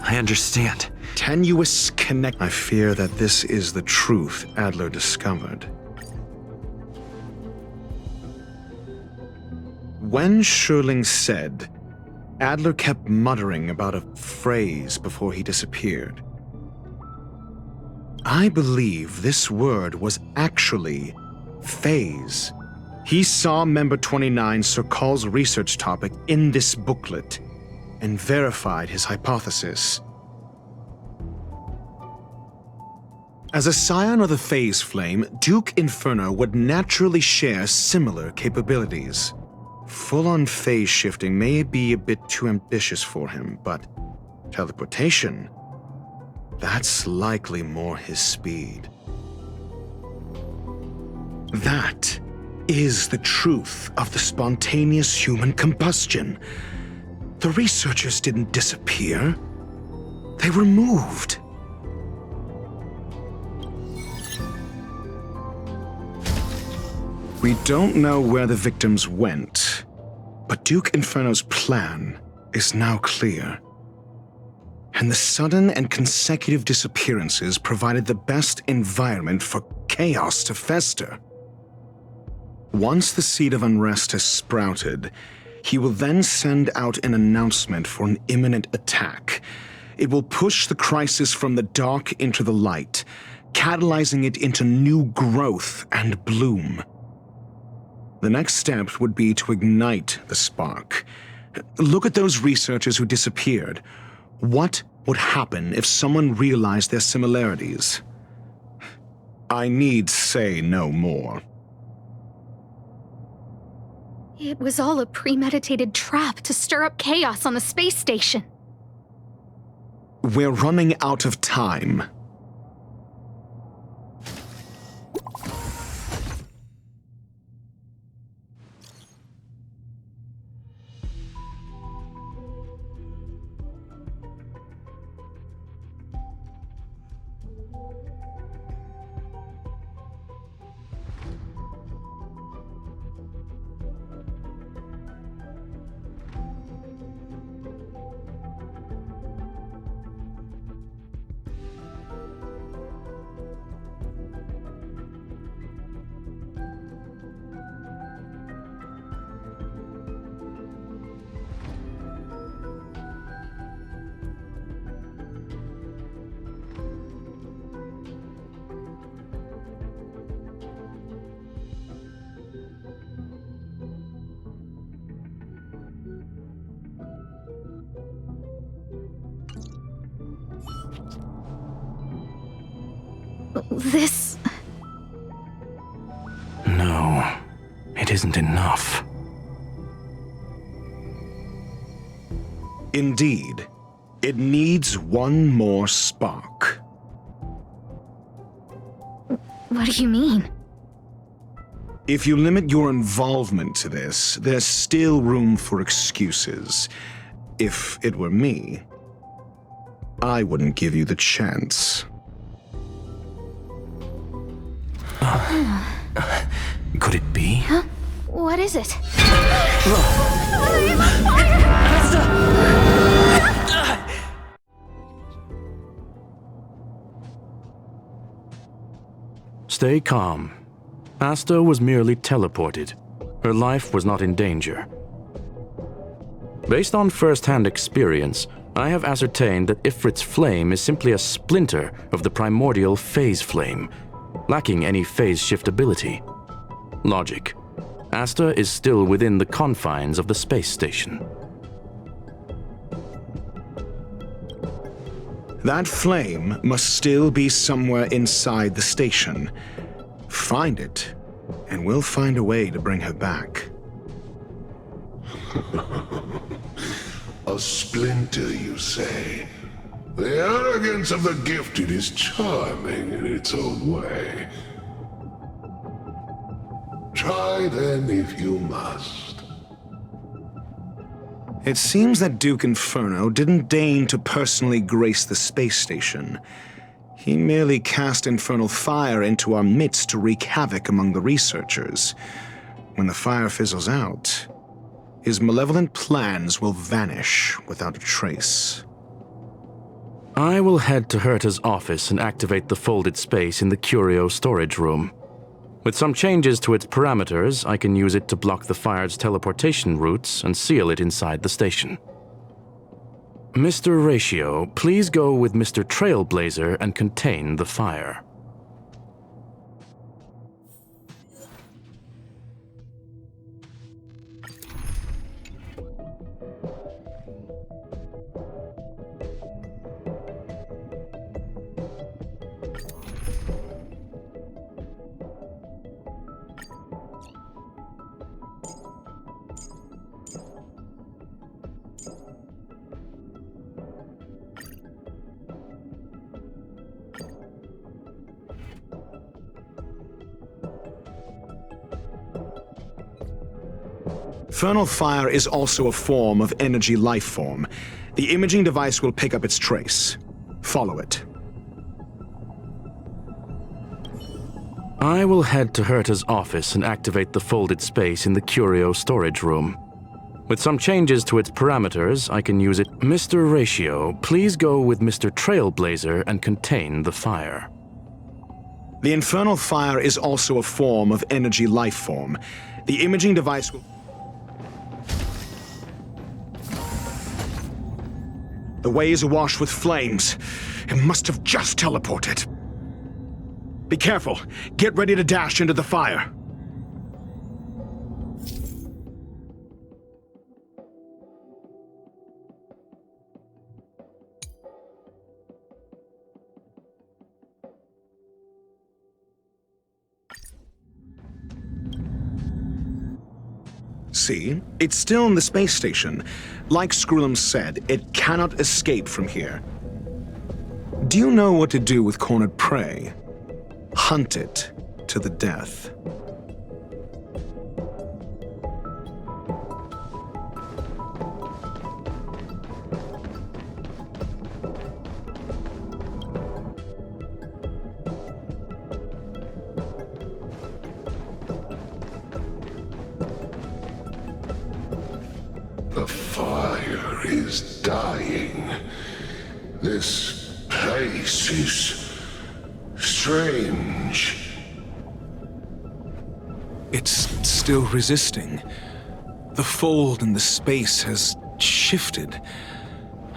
I understand. Tenuous connect. I fear that this is the truth Adler discovered. When Schurling said, Adler kept muttering about a phrase before he disappeared. I believe this word was actually phase. He saw Member 29 Sir Call's research topic in this booklet and verified his hypothesis. As a scion of the phase flame, Duke Inferno would naturally share similar capabilities. Full-on phase shifting may be a bit too ambitious for him, but teleportation, that's likely more his speed. That is the truth of the spontaneous human combustion. The researchers didn't disappear. They were moved. We don't know where the victims went, but Duke Inferno's plan is now clear. And the sudden and consecutive disappearances provided the best environment for chaos to fester. Once the seed of unrest has sprouted, he will then send out an announcement for an imminent attack. It will push the crisis from the dark into the light, catalyzing it into new growth and bloom. The next step would be to ignite the spark. Look at those researchers who disappeared. What would happen if someone realized their similarities? I need say no more. It was all a premeditated trap to stir up chaos on the space station. We're running out of time. This... No, it isn't enough. Indeed, it needs one more spark. What do you mean? If you limit your involvement to this, there's still room for excuses. If it were me, I wouldn't give you the chance. Could it be? Huh? What is it? Stay calm. Asta was merely teleported. Her life was not in danger. Based on first-hand experience, I have ascertained that Ifrit's flame is simply a splinter of the primordial phase flame, lacking any phase shift ability. Logic. Asta is still within the confines of the space station. That flame must still be somewhere inside the station. Find it, and we'll find a way to bring her back. A splinter, you say? The arrogance of the gifted is charming in its own way. Try then if you must. It seems that Duke Inferno didn't deign to personally grace the space station. He merely cast infernal fire into our midst to wreak havoc among the researchers. When the fire fizzles out, his malevolent plans will vanish without a trace. I will head to Herta's office and activate the folded space in the curio storage room. With some changes to its parameters, I can use it to block the fire's teleportation routes and seal it inside the station. Mr. Ratio, please go with Mr. Trailblazer and contain the fire. Infernal fire is also a form of energy life form. The imaging device will pick up its trace. Follow it. I will head to Herta's office and activate the folded space in the curio storage room. With some changes to its parameters, I can use it. Mr. Ratio, please go with Mr. Trailblazer and contain the fire. The infernal fire is also a form of energy life form. The imaging device will... The way is awash with flames. It must have just teleported. Be careful. Get ready to dash into the fire. See? It's still in the space station. Like Skrullum said, it cannot escape from here. Do you know what to do with cornered prey? Hunt it to the death. The fire is dying. This place is strange. It's still resisting. The fold in the space has shifted.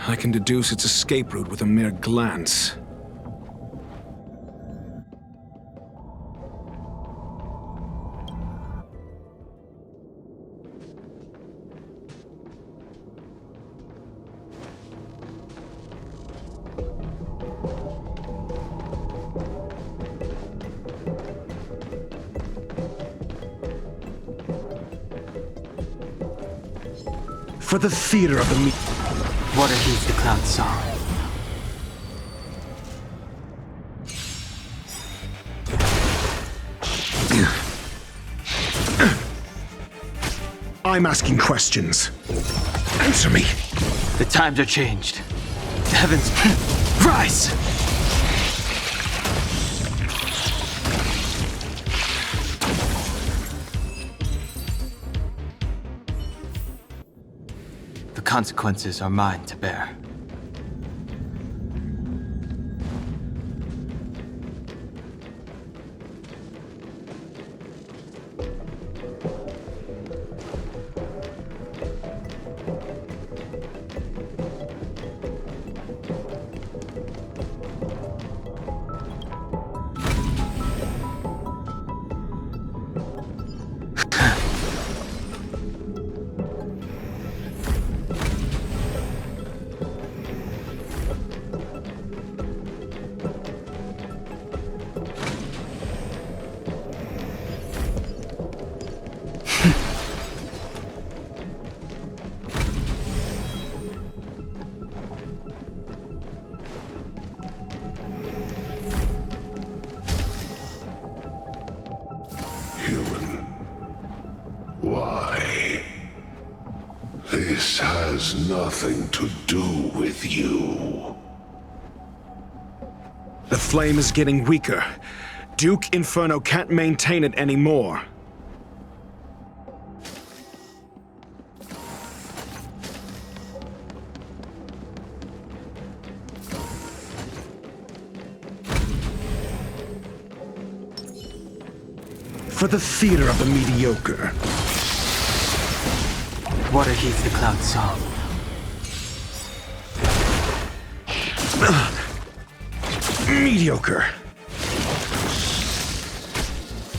I can deduce its escape route with a mere glance. For the theater of the Water heeds the cloud's song. I'm asking questions. Answer me. The times are changed. The heavens rise! The consequences are mine to bear. has nothing to do with you. The flame is getting weaker. Duke Inferno can't maintain it anymore. For the theater of the mediocre. Water heaves the cloud song. Mediocre.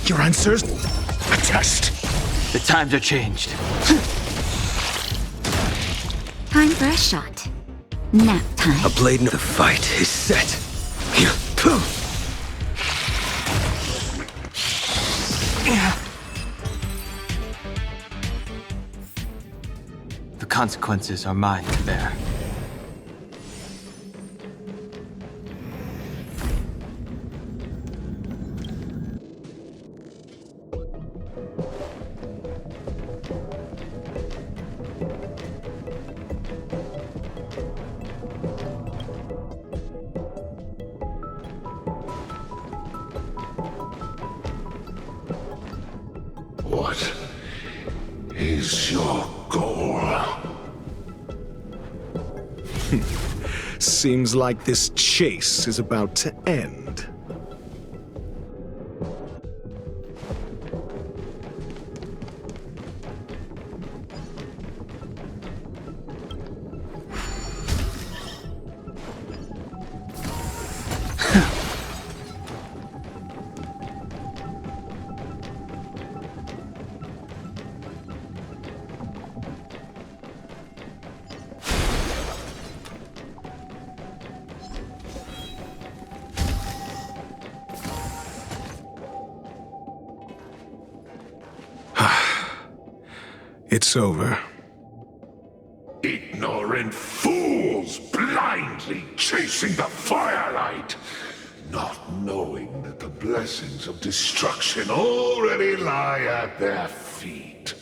Your answers? A test. The times are changed. Time for a shot. Nap time. A blade in the fight is set. The consequences are mine to bear. What is your goal? Seems like this chase is about to end. It's over. Ignorant fools blindly chasing the firelight, not knowing that the blessings of destruction already lie at their feet.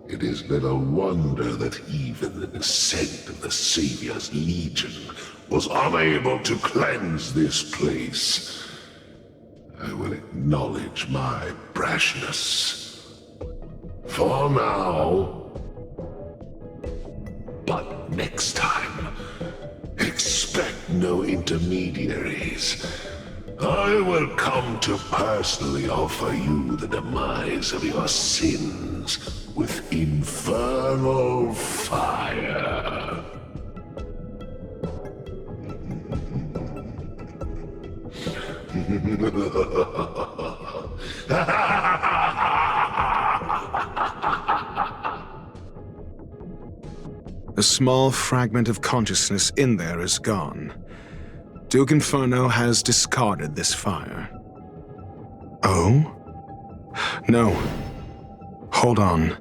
It is little wonder that even the descent of the Savior's Legion was unable to cleanse this place. I will acknowledge my brashness. For now. But next time, expect no intermediaries. I will come to personally offer you the demise of your sins with infernal fire. A small fragment of consciousness in there is gone. Duke Inferno has discarded this fire. Oh? No. Hold on.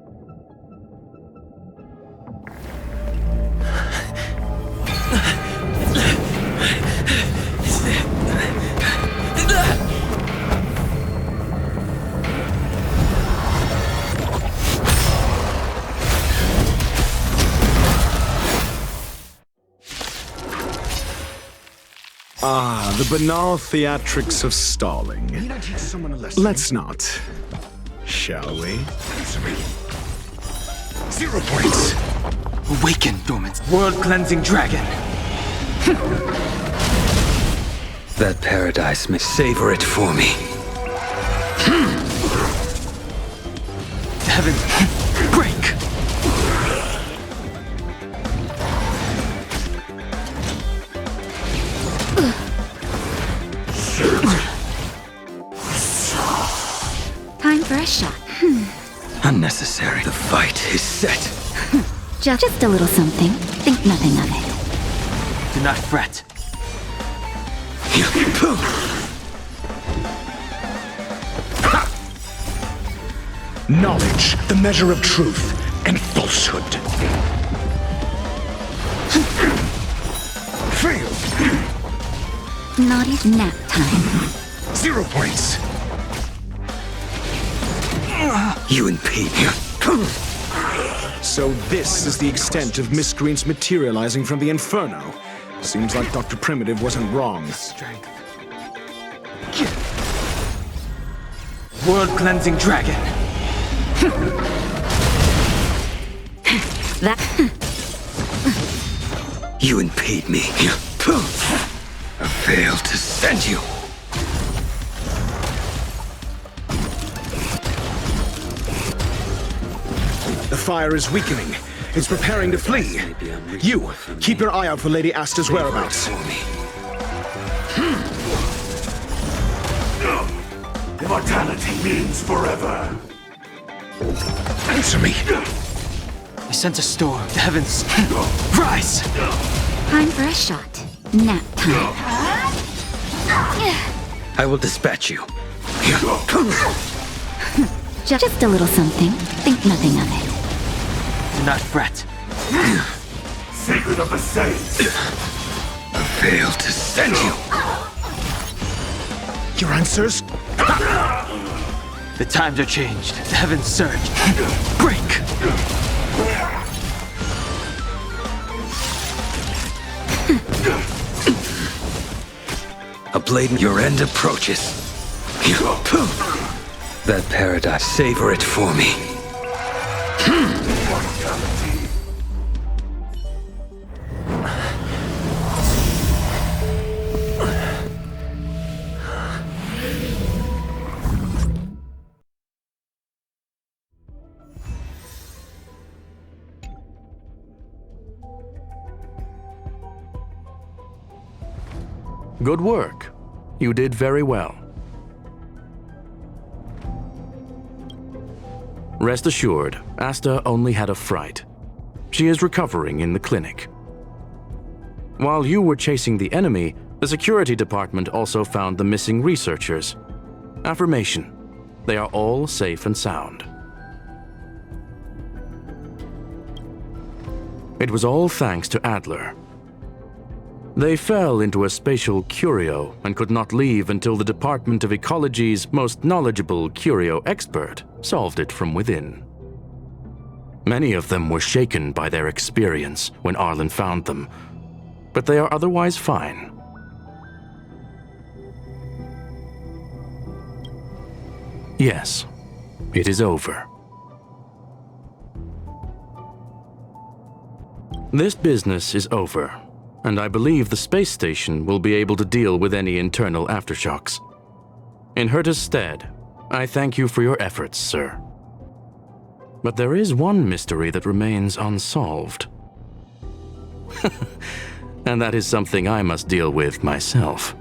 Ah, the banal theatrics of stalling. Let's not. Shall we? 0 points. Awaken, dormant world-cleansing dragon. That paradise may savor it for me. Heavens, break! Time for a shot. Unnecessary. The fight is set. Just a little something. Think nothing of it. Do not fret. Knowledge, the measure of truth and falsehood. Fail. Naughty nap time. 0 points. You impede me. So this is the extent of miscreants materializing from the Inferno. Seems like Dr. Primitive wasn't wrong. World-cleansing dragon. You impede me. I failed to send you. The fire is weakening. It's preparing to flee. You, keep your eye out for Lady Asta's whereabouts. Immortality means forever. Answer me. I sense a storm. The heavens rise. Time for a shot. Nap time. I will dispatch you. Just a little something. Think nothing of it. Do not fret. Secret of the Saints. I failed to send you. Your answers? The times are changed. The heavens surge. Break! A blade, your end approaches. That paradise, savor it for me. Good work. You did very well. Rest assured, Asta only had a fright. She is recovering in the clinic. While you were chasing the enemy, the security department also found the missing researchers. Affirmation: they are all safe and sound. It was all thanks to Adler. They fell into a spatial curio and could not leave until the Department of Ecology's most knowledgeable curio expert solved it from within. Many of them were shaken by their experience when Arlen found them, but they are otherwise fine. Yes, it is over. This business is over, and I believe the space station will be able to deal with any internal aftershocks. In Herta's stead, I thank you for your efforts, sir. But there is one mystery that remains unsolved. And that is something I must deal with myself.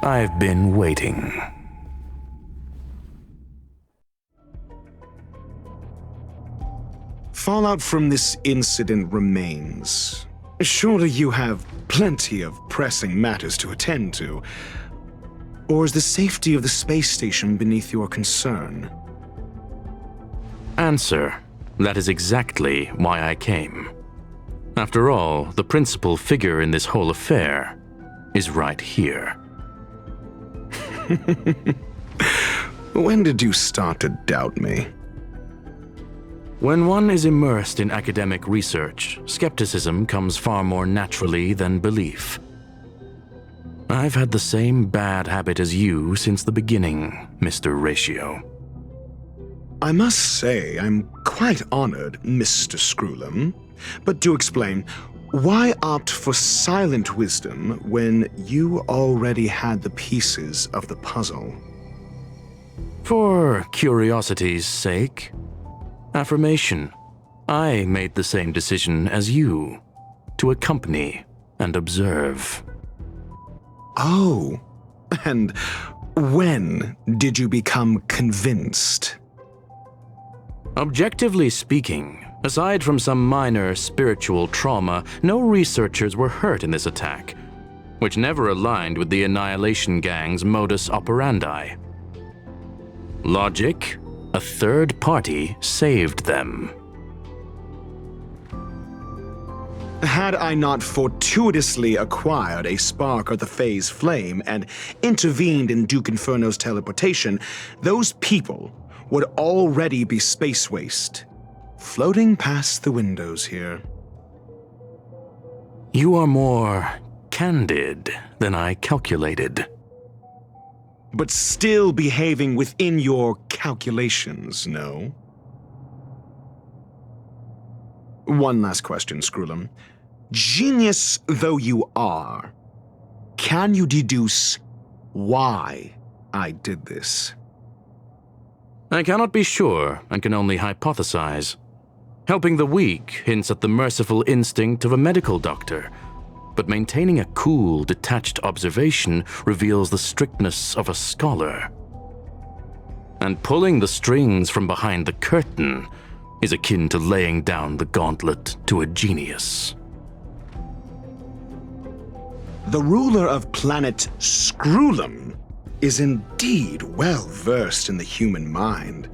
I've been waiting. Fallout from this incident remains. Surely you have plenty of pressing matters to attend to. Or is the safety of the space station beneath your concern? Answer: that is exactly why I came. After all, the principal figure in this whole affair is right here. When did you start to doubt me? When one is immersed in academic research, skepticism comes far more naturally than belief. I've had the same bad habit as you since the beginning, Mr. Ratio. I must say, I'm quite honored, Mr. Screwlam. But do explain, why opt for silent wisdom when you already had the pieces of the puzzle? For curiosity's sake. Affirmation. I made the same decision as you, to accompany and observe. Oh, and when did you become convinced? Objectively speaking, aside from some minor spiritual trauma, no researchers were hurt in this attack, which never aligned with the Annihilation Gang's modus operandi. Logic, a third party saved them. Had I not fortuitously acquired a spark of the phase flame and intervened in Duke Inferno's teleportation, those people would already be space waste, floating past the windows here. You are more candid than I calculated. But still behaving within your calculations, no? One last question, Screwlam. Genius though you are, can you deduce why I did this? I cannot be sure and can only hypothesize. Helping the weak hints at the merciful instinct of a medical doctor, but maintaining a cool, detached observation reveals the strictness of a scholar. And pulling the strings from behind the curtain is akin to laying down the gauntlet to a genius. The ruler of planet Screwlam is indeed well versed in the human mind.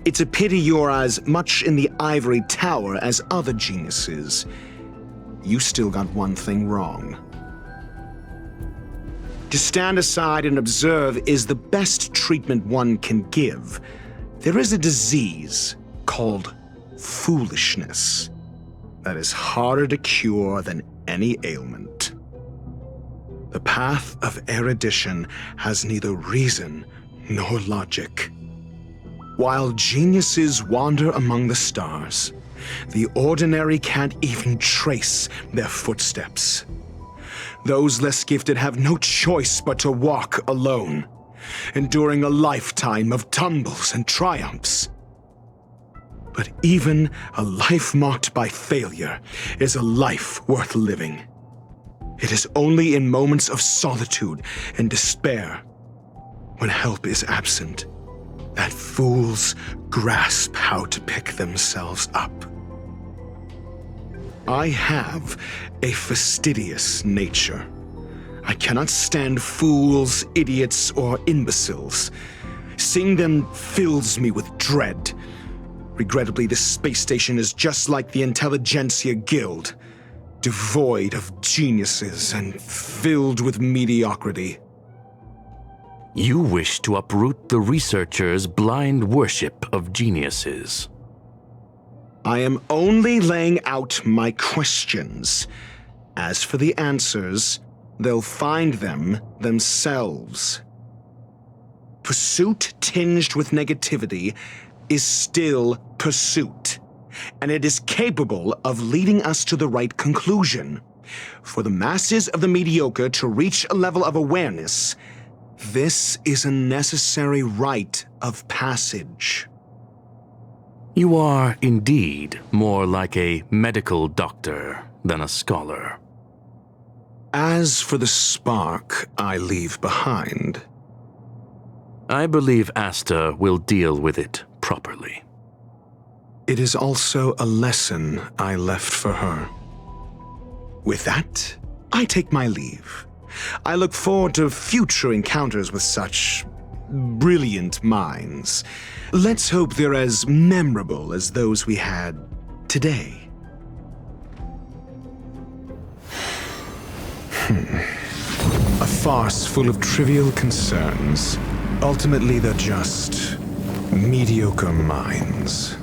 It's a pity you're as much in the ivory tower as other geniuses. You still got one thing wrong. To stand aside and observe is the best treatment one can give. There is a disease called foolishness that is harder to cure than any ailment. The path of erudition has neither reason nor logic. While geniuses wander among the stars, the ordinary can't even trace their footsteps. Those less gifted have no choice but to walk alone, enduring a lifetime of tumbles and triumphs. But even a life marked by failure is a life worth living. It is only in moments of solitude and despair, when help is absent, that fools grasp how to pick themselves up. I have a fastidious nature. I cannot stand fools, idiots, or imbeciles. Seeing them fills me with dread. Regrettably, this space station is just like the Intelligentsia Guild, devoid of geniuses and filled with mediocrity. You wish to uproot the researchers' blind worship of geniuses. I am only laying out my questions. As for the answers, they'll find them themselves. Pursuit tinged with negativity is still pursuit, and it is capable of leading us to the right conclusion. For the masses of the mediocre to reach a level of awareness, this is a necessary rite of passage. You are indeed more like a medical doctor than a scholar. As for the spark I leave behind, I believe Asta will deal with it properly. It is also a lesson I left for her. With that, I take my leave. I look forward to future encounters with such brilliant minds. Let's hope they're as memorable as those we had today. A farce full of trivial concerns. Ultimately, they're just mediocre minds.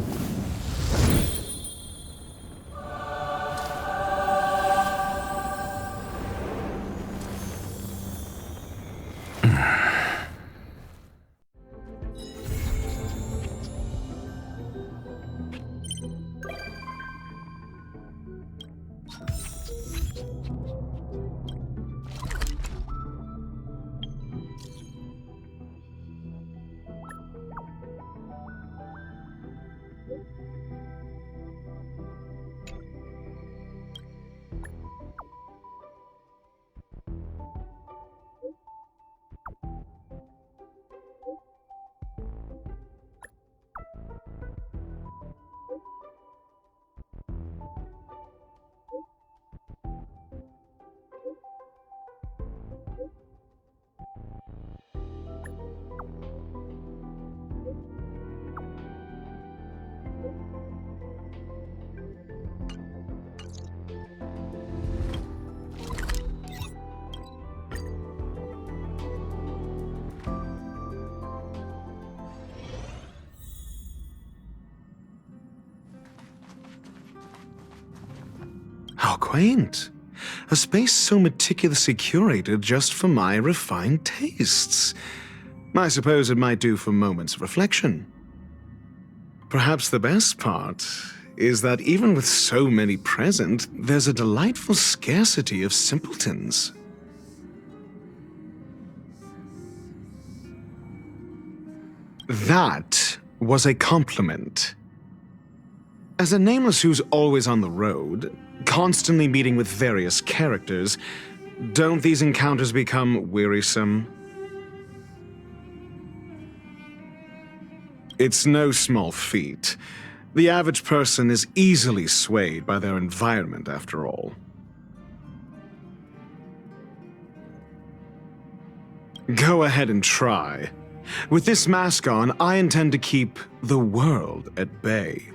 How quaint. A space so meticulously curated just for my refined tastes. I suppose it might do for moments of reflection. Perhaps the best part is that even with so many present, there's a delightful scarcity of simpletons. That was a compliment. As a nameless who's always on the road, constantly meeting with various characters, don't these encounters become wearisome? It's no small feat. The average person is easily swayed by their environment, after all. Go ahead and try. With this mask on, I intend to keep the world at bay.